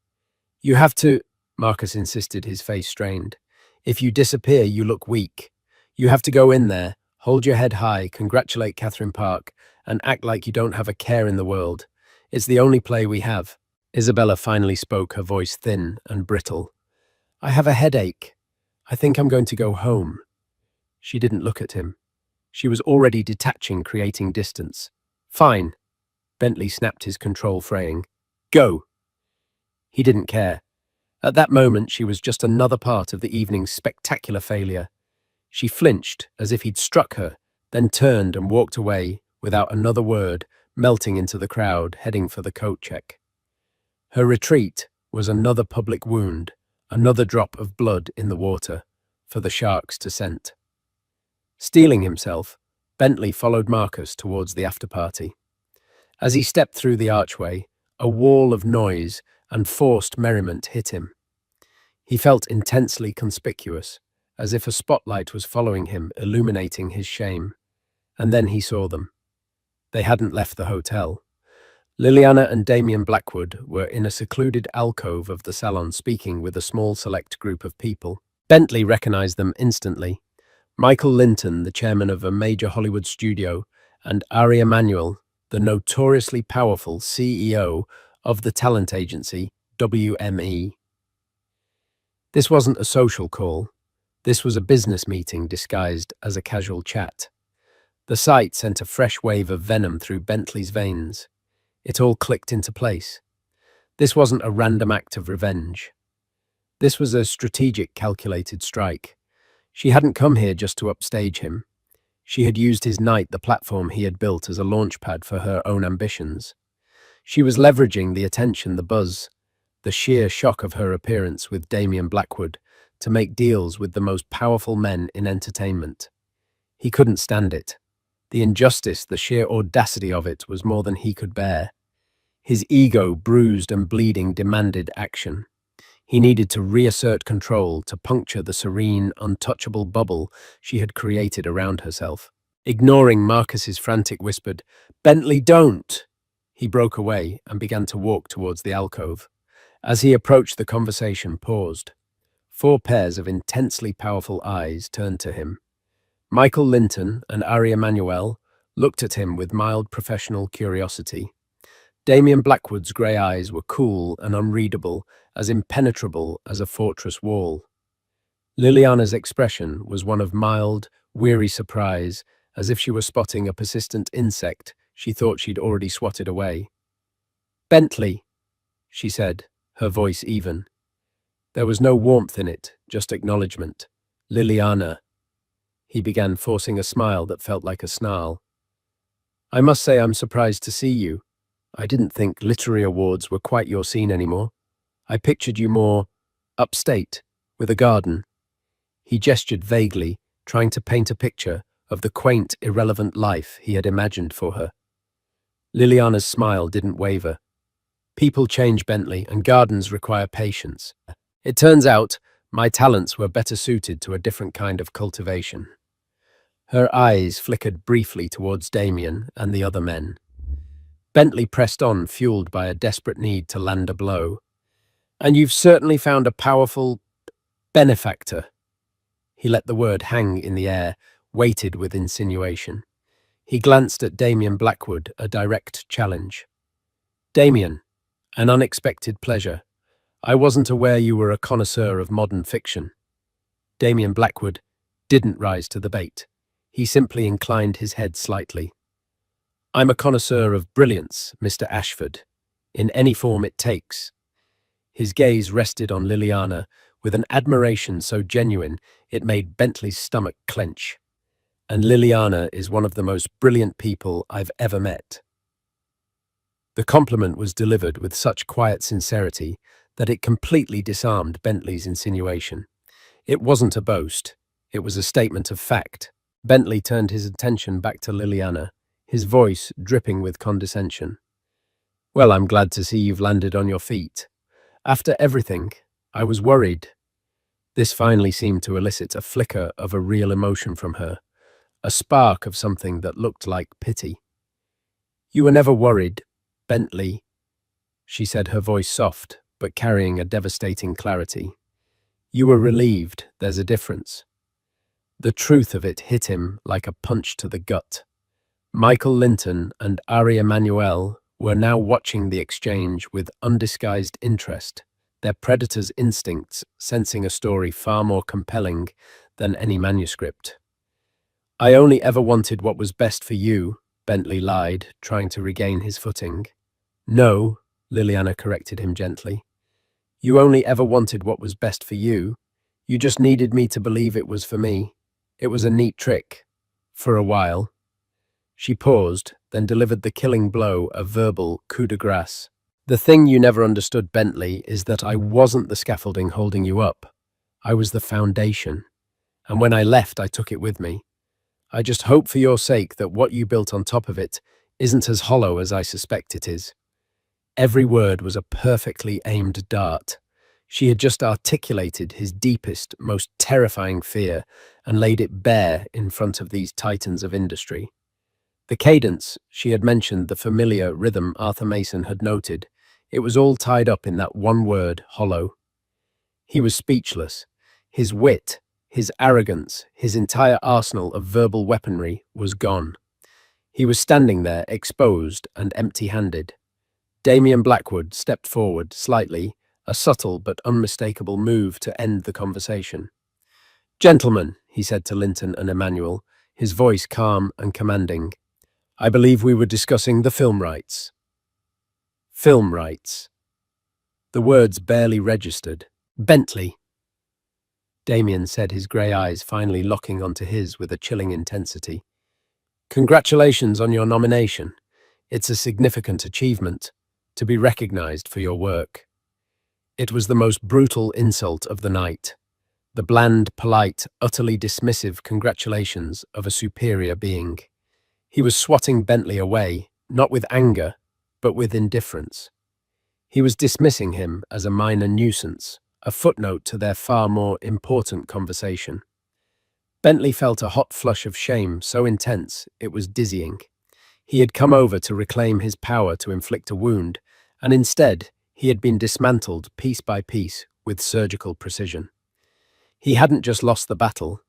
"You have to," Marcus insisted, his face strained. "If you disappear, you look weak. You have to go in there, hold your head high, congratulate Catherine Park, and act like you don't have a care in the world. It's the only play we have." Isabella finally spoke, her voice thin and brittle. "I have a headache. I think I'm going to go home." She didn't look at him. She was already detaching, creating distance. "Fine." Bentley snapped his control, fraying. "Go." He didn't care. At that moment, she was just another part of the evening's spectacular failure. She flinched as if he'd struck her, then turned and walked away without another word, melting into the crowd, heading for the coat check. Her retreat was another public wound, another drop of blood in the water for the sharks to scent. Steeling himself, Bentley followed Marcus towards the after-party. As he stepped through the archway, a wall of noise and forced merriment hit him. He felt intensely conspicuous, as if a spotlight was following him, illuminating his shame. And then he saw them. They hadn't left the hotel. Liliana and Damien Blackwood were in a secluded alcove of the salon speaking with a small select group of people. Bentley recognized them instantly. Michael Linton, the chairman of a major Hollywood studio, and Ari Emanuel, the notoriously powerful CEO of the talent agency WME. This wasn't a social call. This was a business meeting disguised as a casual chat. The sight sent a fresh wave of venom through Bentley's veins. It all clicked into place. This wasn't a random act of revenge. This was a strategic, calculated strike. She hadn't come here just to upstage him. She had used his night, the platform he had built, as a launchpad for her own ambitions. She was leveraging the attention, the buzz, the sheer shock of her appearance with Damien Blackwood to make deals with the most powerful men in entertainment. He couldn't stand it. The injustice, the sheer audacity of it was more than he could bear. His ego, bruised and bleeding, demanded action. He needed to reassert control, to puncture the serene, untouchable bubble she had created around herself. Ignoring Marcus's frantic whispered, "Bentley, don't!" He broke away and began to walk towards the alcove. As he approached, the conversation paused. 4 pairs of intensely powerful eyes turned to him. Michael Linton and Ari Emanuel looked at him with mild professional curiosity. Damien Blackwood's grey eyes were cool and unreadable, as impenetrable as a fortress wall. Liliana's expression was one of mild, weary surprise, as if she were spotting a persistent insect she thought she'd already swatted away. "Bentley," she said, her voice even. There was no warmth in it, just acknowledgement. "Liliana." He began, forcing a smile that felt like a snarl. "I must say I'm surprised to see you. I didn't think literary awards were quite your scene anymore. I pictured you more upstate, with a garden." He gestured vaguely, trying to paint a picture of the quaint, irrelevant life he had imagined for her. Liliana's smile didn't waver. "People change, Bentley, and gardens require patience. It turns out my talents were better suited to a different kind of cultivation." Her eyes flickered briefly towards Damien and the other men. Bentley pressed on, fueled by a desperate need to land a blow. And you've certainly found a powerful benefactor. He let the word hang in the air, weighted with insinuation. He glanced at Damien Blackwood, a direct challenge. Damien, an unexpected pleasure. I wasn't aware you were a connoisseur of modern fiction. Damien Blackwood didn't rise to the bait. He simply inclined his head slightly. I'm a connoisseur of brilliance, Mr. Ashford, in any form it takes. His gaze rested on Liliana with an admiration so genuine it made Bentley's stomach clench. And Liliana is one of the most brilliant people I've ever met. The compliment was delivered with such quiet sincerity that it completely disarmed Bentley's insinuation. It wasn't a boast, it was a statement of fact. Bentley turned his attention back to Liliana, his voice dripping with condescension. Well, I'm glad to see you've landed on your feet. After everything, I was worried. This finally seemed to elicit a flicker of a real emotion from her, a spark of something that looked like pity. You were never worried, Bentley, she said, her voice soft, but carrying a devastating clarity. You were relieved, there's a difference. The truth of it hit him like a punch to the gut. Michael Linton and Ari Emanuel were now watching the exchange with undisguised interest, their predator's instincts sensing a story far more compelling than any manuscript. I only ever wanted what was best for you, Bentley lied, trying to regain his footing. No, Liliana corrected him gently. You only ever wanted what was best for you. You just needed me to believe it was for me. It was a neat trick. For a while. She paused, then delivered the killing blow, a verbal coup de grace. The thing you never understood, Bentley, is that I wasn't the scaffolding holding you up. I was the foundation. And when I left, I took it with me. I just hope for your sake that what you built on top of it isn't as hollow as I suspect it is. Every word was a perfectly aimed dart. She had just articulated his deepest, most terrifying fear and laid it bare in front of these titans of industry. The cadence, she had mentioned the familiar rhythm Arthur Mason had noted. It was all tied up in that one word, hollow. He was speechless. His wit, his arrogance, his entire arsenal of verbal weaponry was gone. He was standing there, exposed and empty-handed. Damien Blackwood stepped forward slightly, a subtle but unmistakable move to end the conversation. Gentlemen, he said to Linton and Emmanuel, his voice calm and commanding, I believe we were discussing the film rights. Film rights. The words barely registered. Bentley. Damien said, his grey eyes finally locking onto his with a chilling intensity. Congratulations on your nomination. It's a significant achievement, to be recognized for your work. It was the most brutal insult of the night. The bland, polite, utterly dismissive congratulations of a superior being. He was swatting Bentley away, not with anger, but with indifference. He was dismissing him as a minor nuisance, a footnote to their far more important conversation. Bentley felt a hot flush of shame so intense it was dizzying. He had come over to reclaim his power to inflict a wound, and instead he had been dismantled piece by piece with surgical precision. He hadn't just lost the battle,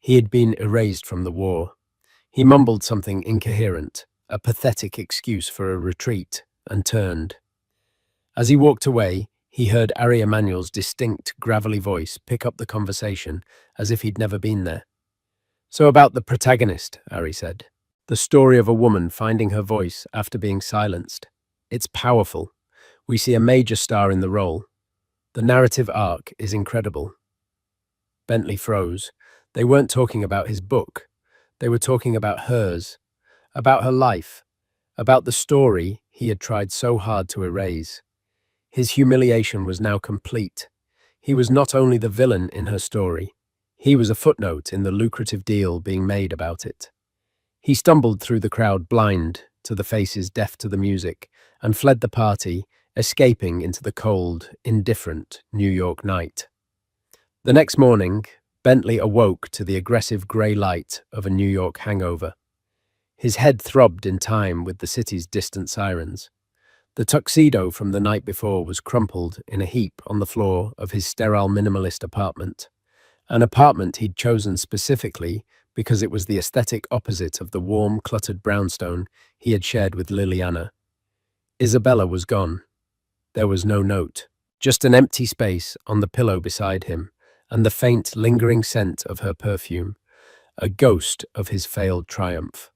he had been erased from the war. He mumbled something incoherent, a pathetic excuse for a retreat, and turned. As he walked away, he heard Ari Emanuel's distinct, gravelly voice pick up the conversation as if he'd never been there. So about the protagonist, Ari said. The story of a woman finding her voice after being silenced. It's powerful. We see a major star in the role. The narrative arc is incredible. Bentley froze. They weren't talking about his book. They were talking about hers, about her life, about the story he had tried so hard to erase. His humiliation was now complete. He was not only the villain in her story, he was a footnote in the lucrative deal being made about it. He stumbled through the crowd blind to the faces deaf to the music and fled the party, escaping into the cold, indifferent New York night. The next morning, Bentley awoke to the aggressive grey light of a New York hangover. His head throbbed in time with the city's distant sirens. The tuxedo from the night before was crumpled in a heap on the floor of his sterile minimalist apartment, an apartment he'd chosen specifically because it was the aesthetic opposite of the warm, cluttered brownstone he had shared with Liliana. Isabella was gone. There was no note, just an empty space on the pillow beside him, and the faint, lingering scent of her perfume, a ghost of his failed triumph.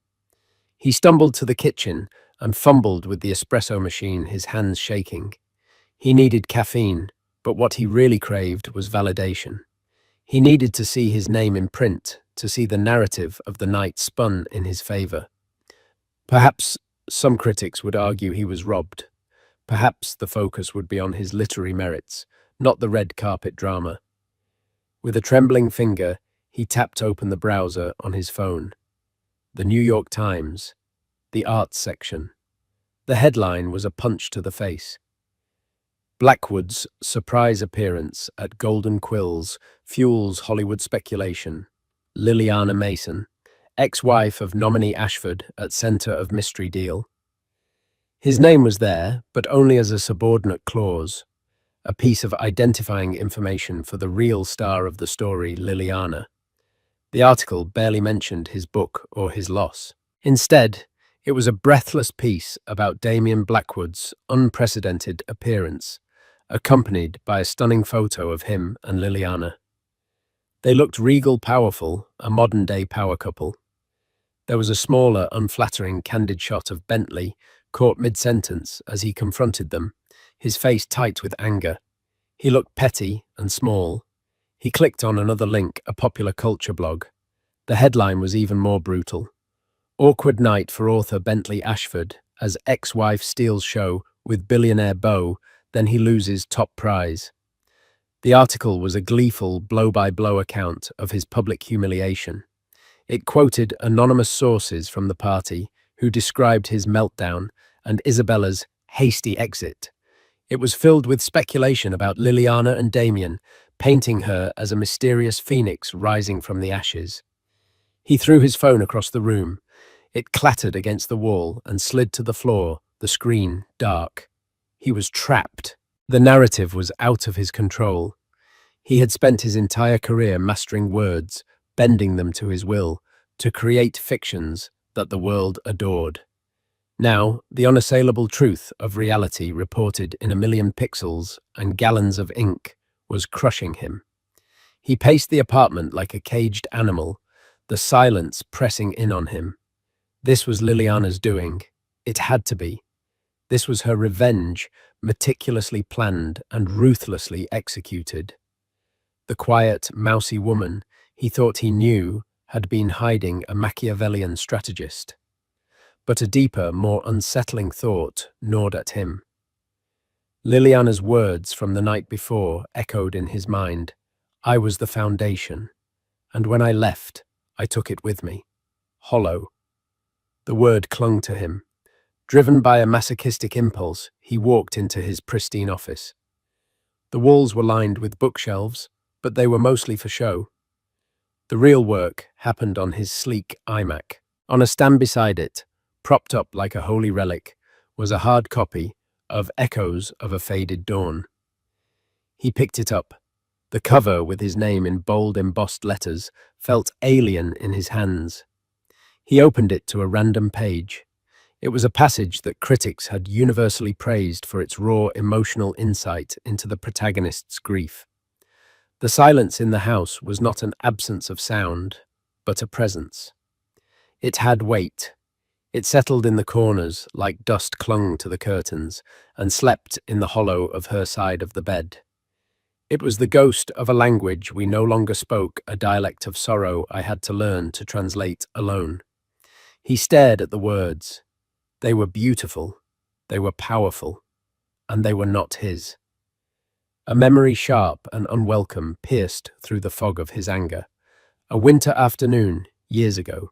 He stumbled to the kitchen and fumbled with the espresso machine, his hands shaking. He needed caffeine, but what he really craved was validation. He needed to see his name in print, to see the narrative of the night spun in his favor. Perhaps some critics would argue he was robbed. Perhaps the focus would be on his literary merits, not the red carpet drama. With a trembling finger, he tapped open the browser on his phone. The New York Times, the arts section. The headline was a punch to the face. Blackwood's surprise appearance at Golden Quills fuels Hollywood speculation. Liliana Mason, ex-wife of nominee Ashford at center of mystery deal. His name was there, but only as a subordinate clause, a piece of identifying information for the real star of the story, Liliana. The article barely mentioned his book or his loss. Instead, it was a breathless piece about Damien Blackwood's unprecedented appearance, accompanied by a stunning photo of him and Liliana. They looked regal, powerful, a modern-day power couple. There was a smaller, unflattering, candid shot of Bentley, caught mid-sentence as he confronted them, his face tight with anger. He looked petty and small. He clicked on another link, a popular culture blog. The headline was even more brutal. Awkward night for author Bentley Ashford as ex-wife steals show with billionaire beau, then he loses top prize. The article was a gleeful blow-by-blow account of his public humiliation. It quoted anonymous sources from the party who described his meltdown and Isabella's hasty exit. It was filled with speculation about Liliana and Damien, painting her as a mysterious phoenix rising from the ashes. He threw his phone across the room. It clattered against the wall and slid to the floor, the screen dark. He was trapped. The narrative was out of his control. He had spent his entire career mastering words, bending them to his will, to create fictions that the world adored. Now, the unassailable truth of reality reported in a million pixels and gallons of ink was crushing him. He paced the apartment like a caged animal, the silence pressing in on him. This was Liliana's doing. It had to be. This was her revenge, meticulously planned and ruthlessly executed. The quiet, mousy woman he thought he knew had been hiding a Machiavellian strategist. But a deeper, more unsettling thought gnawed at him. Liliana's words from the night before echoed in his mind. I was the foundation, and when I left, I took it with me. Hollow. The word clung to him. Driven by a masochistic impulse, he walked into his pristine office. The walls were lined with bookshelves, but they were mostly for show. The real work happened on his sleek iMac. On a stand beside it, propped up like a holy relic, was a hard copy of Echoes of a Faded Dawn. He picked it up. The cover, with his name in bold embossed letters, felt alien in his hands. He opened it to a random page. It was a passage that critics had universally praised for its raw emotional insight into the protagonist's grief. The silence in the house was not an absence of sound, but a presence. It had weight. It settled in the corners like dust clung to the curtains and slept in the hollow of her side of the bed. It was the ghost of a language we no longer spoke, a dialect of sorrow I had to learn to translate alone. He stared at the words. They were beautiful, they were powerful, and they were not his. A memory sharp and unwelcome pierced through the fog of his anger. A winter afternoon, years ago,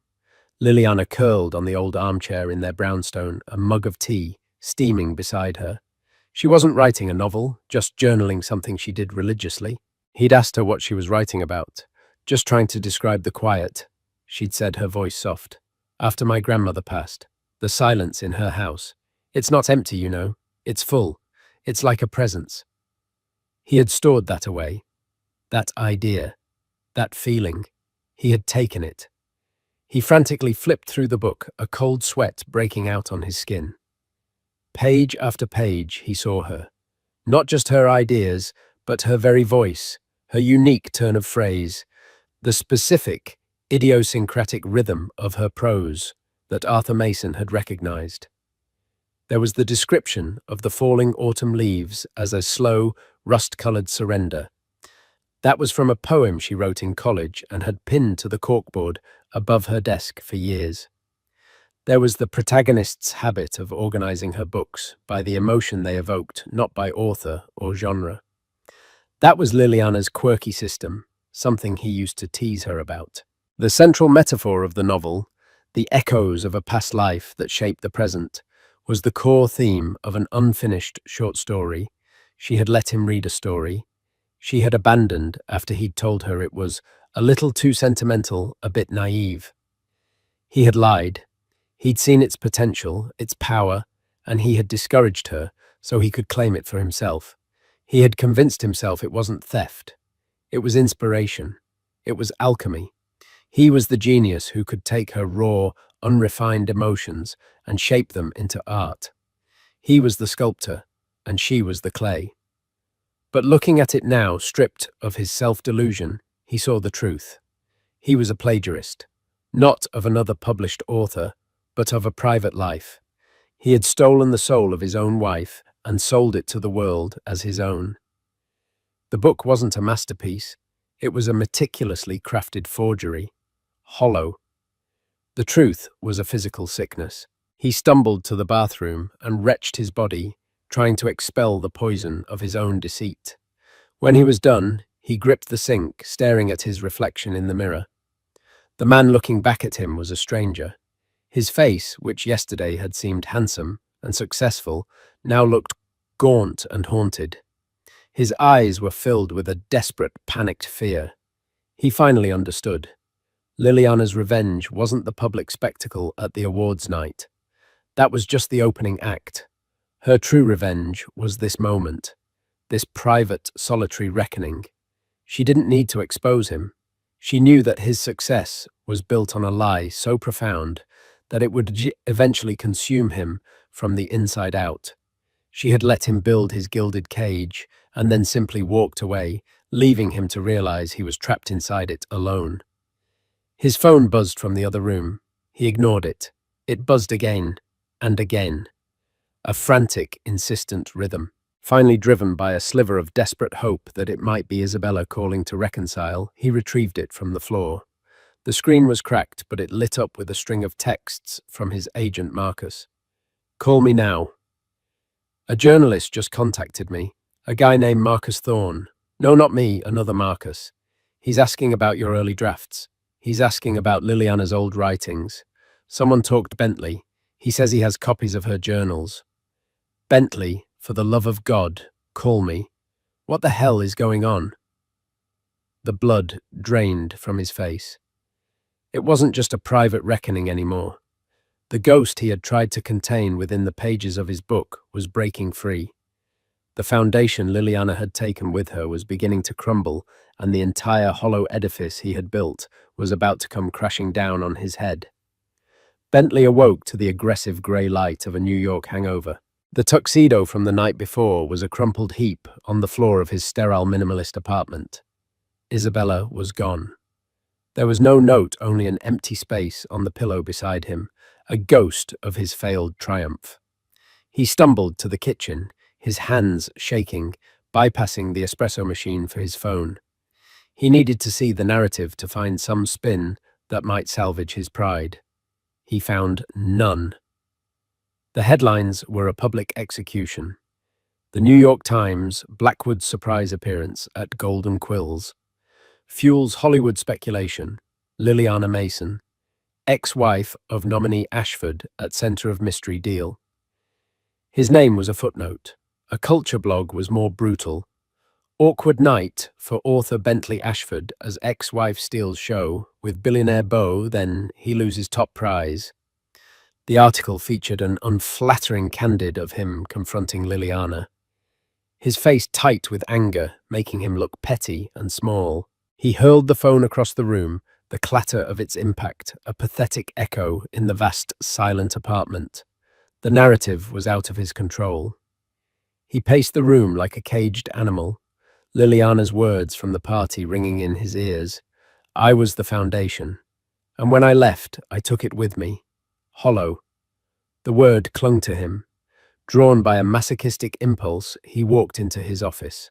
Liliana curled on the old armchair in their brownstone, a mug of tea steaming beside her. She wasn't writing a novel, just journaling something she did religiously. He'd asked her what she was writing about. Just trying to describe the quiet, she'd said, her voice soft. After my grandmother passed, the silence in her house. It's not empty, you know. It's full. It's like a presence. He had stored that away, that idea, that feeling. He had taken it. He frantically flipped through the book, a cold sweat breaking out on his skin. Page after page, he saw her. Not just her ideas, but her very voice, her unique turn of phrase, the specific, idiosyncratic rhythm of her prose that Arthur Mason had recognized. There was the description of the falling autumn leaves as a slow, rust-colored surrender. That was from a poem she wrote in college and had pinned to the corkboard above her desk for years. There was the protagonist's habit of organizing her books by the emotion they evoked, not by author or genre. That was Liliana's quirky system, something he used to tease her about. The central metaphor of the novel, the echoes of a past life that shaped the present, was the core theme of an unfinished short story. She had let him read a story. She had abandoned after he'd told her it was a little too sentimental, a bit naive. He had lied. He'd seen its potential, its power, and he had discouraged her so he could claim it for himself. He had convinced himself it wasn't theft. It was inspiration. It was alchemy. He was the genius who could take her raw, unrefined emotions and shape them into art. He was the sculptor, and she was the clay. But looking at it now, stripped of his self-delusion, he saw the truth. He was a plagiarist, not of another published author, but of a private life. He had stolen the soul of his own wife and sold it to the world as his own. The book wasn't a masterpiece. It was a meticulously crafted forgery, hollow. The truth was a physical sickness. He stumbled to the bathroom and wrenched his body, trying to expel the poison of his own deceit. When he was done, he gripped the sink, staring at his reflection in the mirror. The man looking back at him was a stranger. His face, which yesterday had seemed handsome and successful, now looked gaunt and haunted. His eyes were filled with a desperate, panicked fear. He finally understood. Liliana's revenge wasn't the public spectacle at the awards night. That was just the opening act. Her true revenge was this moment, this private, solitary reckoning. She didn't need to expose him. She knew that his success was built on a lie so profound that it would eventually consume him from the inside out. She had let him build his gilded cage and then simply walked away, leaving him to realize he was trapped inside it alone. His phone buzzed from the other room. He ignored it. It buzzed again and again. A frantic, insistent rhythm. Finally driven by a sliver of desperate hope that it might be Isabella calling to reconcile, he retrieved it from the floor. The screen was cracked, but it lit up with a string of texts from his agent Marcus. "Call me now. A journalist just contacted me. A guy named Marcus Thorne. No, not me, another Marcus. He's asking about your early drafts. He's asking about Liliana's old writings. Someone talked Bentley. He says he has copies of her journals. Bentley, for the love of God, call me. What the hell is going on?" The blood drained from his face. It wasn't just a private reckoning anymore. The ghost he had tried to contain within the pages of his book was breaking free. The foundation Liliana had taken with her was beginning to crumble, and the entire hollow edifice he had built was about to come crashing down on his head. Bentley awoke to the aggressive grey light of a New York hangover. The tuxedo from the night before was a crumpled heap on the floor of his sterile minimalist apartment. Isabella was gone. There was no note, only an empty space on the pillow beside him, a ghost of his failed triumph. He stumbled to the kitchen, his hands shaking, bypassing the espresso machine for his phone. He needed to see the narrative to find some spin that might salvage his pride. He found none. The headlines were a public execution. The New York Times, Blackwood's surprise appearance at Golden Quills. Fuels Hollywood speculation. Liliana Mason, ex-wife of nominee Ashford at center of mystery deal. His name was a footnote. A culture blog was more brutal. Awkward night for author Bentley Ashford as ex-wife steals show with billionaire beau, then he loses top prize. The article featured an unflattering candid of him confronting Liliana, his face tight with anger, making him look petty and small. He hurled the phone across the room, the clatter of its impact, a pathetic echo in the vast, silent apartment. The narrative was out of his control. He paced the room like a caged animal, Liliana's words from the party ringing in his ears. I was the foundation, and when I left, I took it with me. Hollow. The word clung to him. Drawn by a masochistic impulse, he walked into his office.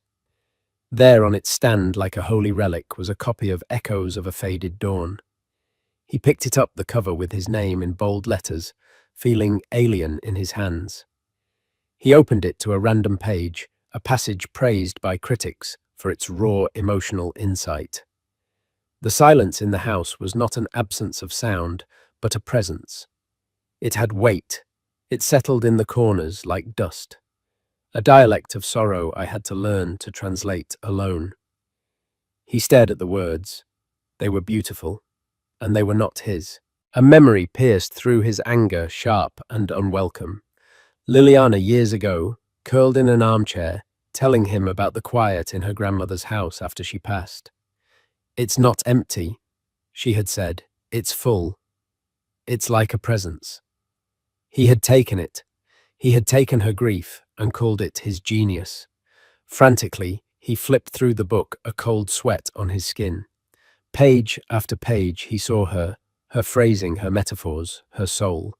There on its stand like a holy relic was a copy of Echoes of a Faded Dawn. He picked it up, the cover with his name in bold letters, feeling alien in his hands. He opened it to a random page, a passage praised by critics for its raw emotional insight. The silence in the house was not an absence of sound, but a presence. It had weight. It settled in the corners like dust. A dialect of sorrow I had to learn to translate alone. He stared at the words. They were beautiful, and they were not his. A memory pierced through his anger, sharp and unwelcome. Liliana, years ago, curled in an armchair, telling him about the quiet in her grandmother's house after she passed. It's not empty, she had said. It's full. It's like a presence. He had taken it. He had taken her grief and called it his genius. Frantically, he flipped through the book, a cold sweat on his skin. Page after page, he saw her phrasing, her metaphors, her soul.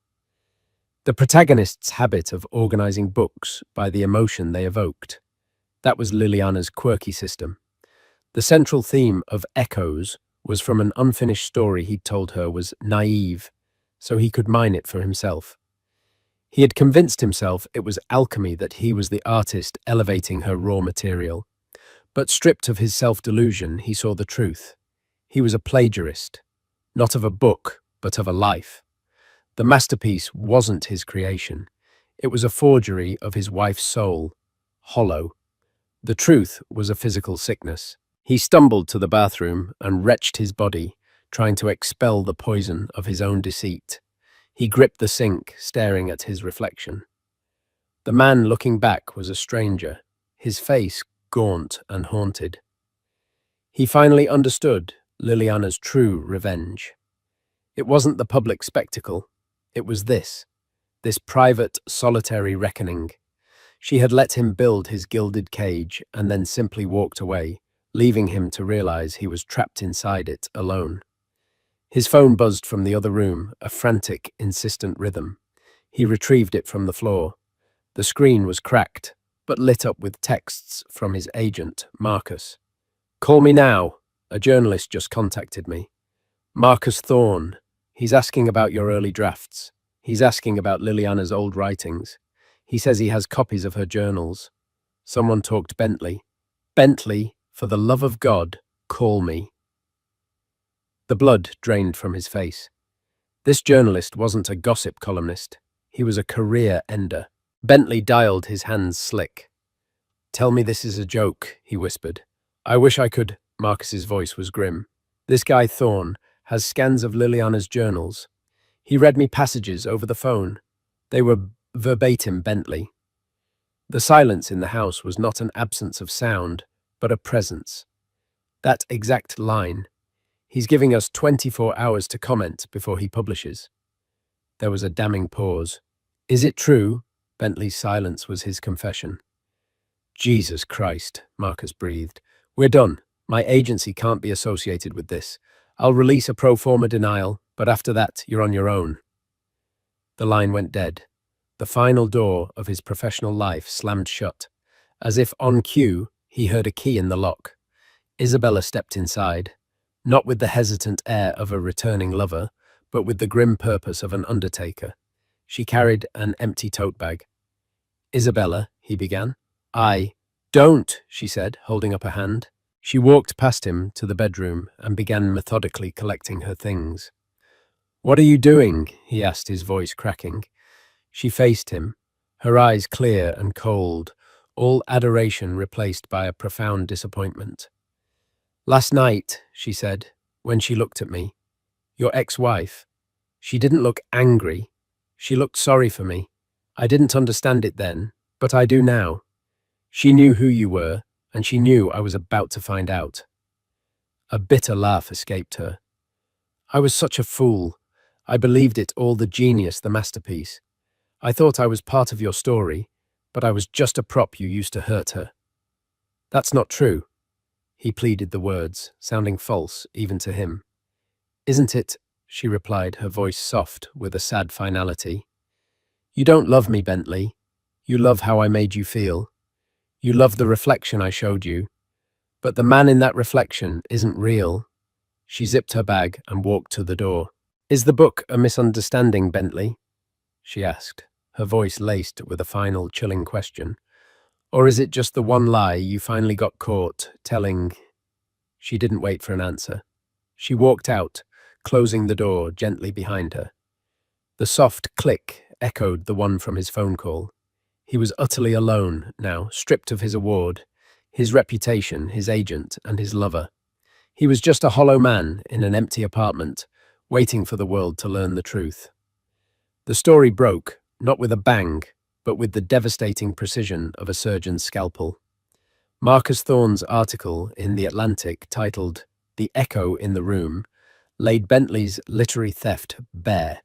The protagonist's habit of organizing books by the emotion they evoked. That was Liliana's quirky system. The central theme of Echoes was from an unfinished story he'd told her was naive, so he could mine it for himself. He had convinced himself it was alchemy, that he was the artist elevating her raw material. But stripped of his self-delusion, he saw the truth. He was a plagiarist, not of a book, but of a life. The masterpiece wasn't his creation. It was a forgery of his wife's soul, hollow. The truth was a physical sickness. He stumbled to the bathroom and wrenched his body, trying to expel the poison of his own deceit. He gripped the sink, staring at his reflection. The man looking back was a stranger, his face gaunt and haunted. He finally understood Liliana's true revenge. It wasn't the public spectacle. It was this private, solitary reckoning. She had let him build his gilded cage and then simply walked away, leaving him to realize he was trapped inside it alone. His phone buzzed from the other room, a frantic, insistent rhythm. He retrieved it from the floor. The screen was cracked, but lit up with texts from his agent, Marcus. Call me now. A journalist just contacted me. Marcus Thorne. He's asking about your early drafts. He's asking about Liliana's old writings. He says he has copies of her journals. Someone talked Bentley. Bentley, for the love of God, call me. The blood drained from his face. This journalist wasn't a gossip columnist. He was a career ender. Bentley dialed, his hands slick. Tell me this is a joke, he whispered. I wish I could. Marcus's voice was grim. This guy Thorne has scans of Liliana's journals. He read me passages over the phone. They were verbatim Bentley. The silence in the house was not an absence of sound, but a presence. That exact line. He's giving us 24 hours to comment before he publishes. There was a damning pause. Is it true? Bentley's silence was his confession. Jesus Christ, Marcus breathed. We're done. My agency can't be associated with this. I'll release a pro forma denial, but after that, you're on your own. The line went dead. The final door of his professional life slammed shut. As if on cue, he heard a key in the lock. Isabella stepped inside, not with the hesitant air of a returning lover, but with the grim purpose of an undertaker. She carried an empty tote bag. Isabella, he began. Don't, she said, holding up a hand. She walked past him to the bedroom and began methodically collecting her things. What are you doing? He asked, his voice cracking. She faced him, her eyes clear and cold, all adoration replaced by a profound disappointment. Last night, she said, when she looked at me, your ex-wife, she didn't look angry. She looked sorry for me. I didn't understand it then, but I do now. She knew who you were, and she knew I was about to find out. A bitter laugh escaped her. I was such a fool. I believed it all, the genius, the masterpiece. I thought I was part of your story, but I was just a prop you used to hurt her. That's not true. He pleaded the words, sounding false even to him. Isn't it? She replied, her voice soft with a sad finality. You don't love me, Bentley. You love how I made you feel. You love the reflection I showed you. But the man in that reflection isn't real. She zipped her bag and walked to the door. Is the book a misunderstanding, Bentley? She asked, her voice laced with a final chilling question. Or is it just the one lie you finally got caught telling? She didn't wait for an answer. She walked out, closing the door gently behind her. The soft click echoed the one from his phone call. He was utterly alone now, stripped of his award, his reputation, his agent, and his lover. He was just a hollow man in an empty apartment, waiting for the world to learn the truth. The story broke, not with a bang, but with the devastating precision of a surgeon's scalpel. Marcus Thorne's article in The Atlantic, titled "The Echo in the Room," laid Bentley's literary theft bare.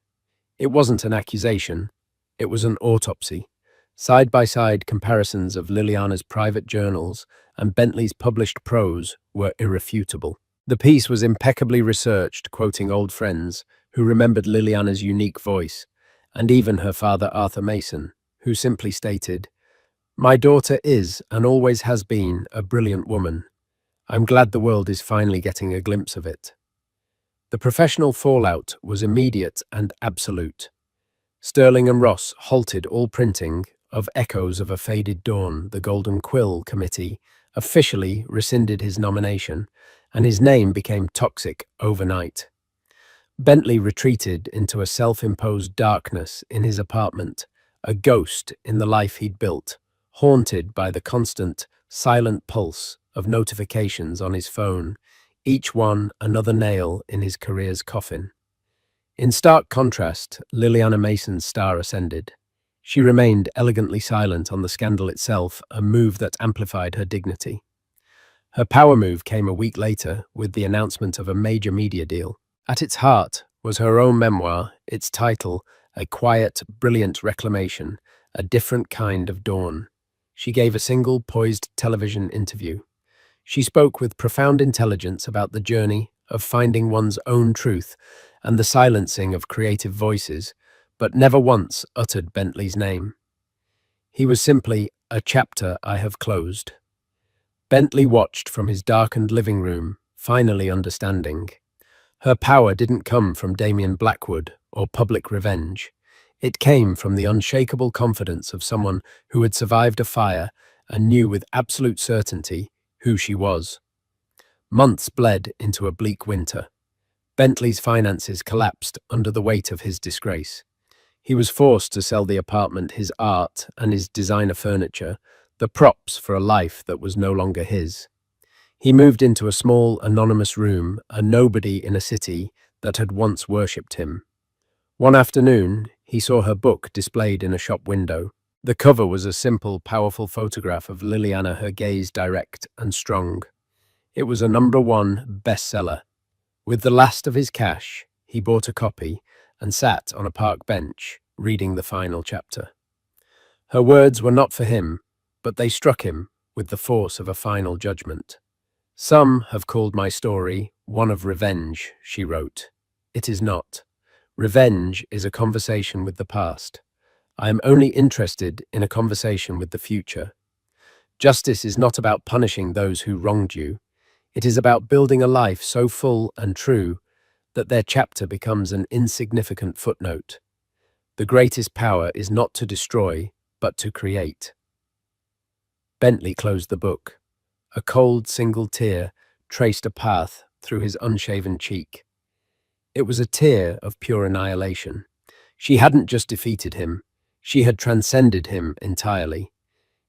It wasn't an accusation, it was an autopsy. Side-by-side comparisons of Liliana's private journals and Bentley's published prose were irrefutable. The piece was impeccably researched, quoting old friends who remembered Liliana's unique voice, and even her father Arthur Mason, who simply stated, "My daughter is and always has been a brilliant woman. I'm glad the world is finally getting a glimpse of it." The professional fallout was immediate and absolute. Sterling and Ross halted all printing of Echoes of a Faded Dawn. The Golden Quill Committee officially rescinded his nomination, and his name became toxic overnight. Bentley retreated into a self-imposed darkness in his apartment, a ghost in the life he'd built, haunted by the constant, silent pulse of notifications on his phone, each one another nail in his career's coffin. In stark contrast, Liliana Mason's star ascended. She remained elegantly silent on the scandal itself, a move that amplified her dignity. Her power move came a week later with the announcement of a major media deal. At its heart was her own memoir, its title, A Quiet, Brilliant Reclamation, A Different Kind of Dawn. She gave a single, poised television interview. She spoke with profound intelligence about the journey of finding one's own truth and the silencing of creative voices, but never once uttered Bentley's name. He was simply a chapter I have closed. Bentley watched from his darkened living room, finally understanding. Her power didn't come from Damian Blackwood or public revenge. It came from the unshakable confidence of someone who had survived a fire and knew with absolute certainty who she was. Months bled into a bleak winter. Bentley's finances collapsed under the weight of his disgrace. He was forced to sell the apartment, his art, and his designer furniture, the props for a life that was no longer his. He moved into a small, anonymous room, a nobody in a city that had once worshipped him. One afternoon, he saw her book displayed in a shop window. The cover was a simple, powerful photograph of Liliana, her gaze direct and strong. It was a #1 bestseller. With the last of his cash, he bought a copy and sat on a park bench, reading the final chapter. Her words were not for him, but they struck him with the force of a final judgment. "Some have called my story one of revenge," she wrote. "It is not. Revenge is a conversation with the past. I am only interested in a conversation with the future. Justice is not about punishing those who wronged you. It is about building a life so full and true that their chapter becomes an insignificant footnote. The greatest power is not to destroy, but to create." Bentley closed the book. A cold single tear traced a path through his unshaven cheek. It was a tear of pure annihilation. She hadn't just defeated him, she had transcended him entirely.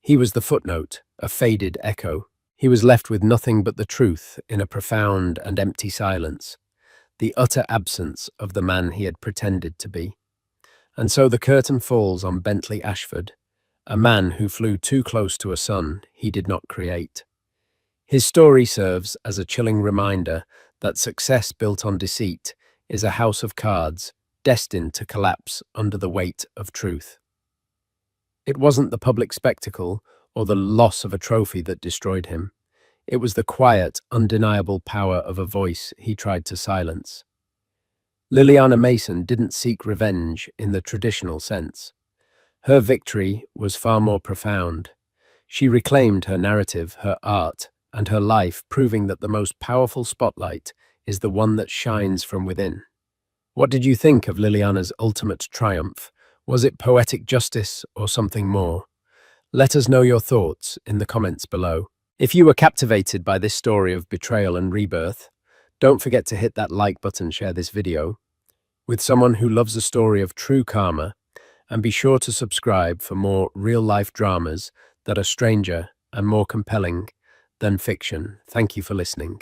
He was the footnote, a faded echo. He was left with nothing but the truth in a profound and empty silence, the utter absence of the man he had pretended to be. And so the curtain falls on Bentley Ashford, a man who flew too close to a sun he did not create. His story serves as a chilling reminder that success built on deceit is a house of cards destined to collapse under the weight of truth. It wasn't the public spectacle or the loss of a trophy that destroyed him. It was the quiet, undeniable power of a voice he tried to silence. Liliana Mason didn't seek revenge in the traditional sense. Her victory was far more profound. She reclaimed her narrative, her art, and her life, proving that the most powerful spotlight is the one that shines from within. What did you think of Liliana's ultimate triumph? Was it poetic justice or something more? Let us know your thoughts in the comments below. If you were captivated by this story of betrayal and rebirth, don't forget to hit that like button, share this video with someone who loves a story of true karma, and be sure to subscribe for more real-life dramas that are stranger and more compelling than fiction. Thank you for listening.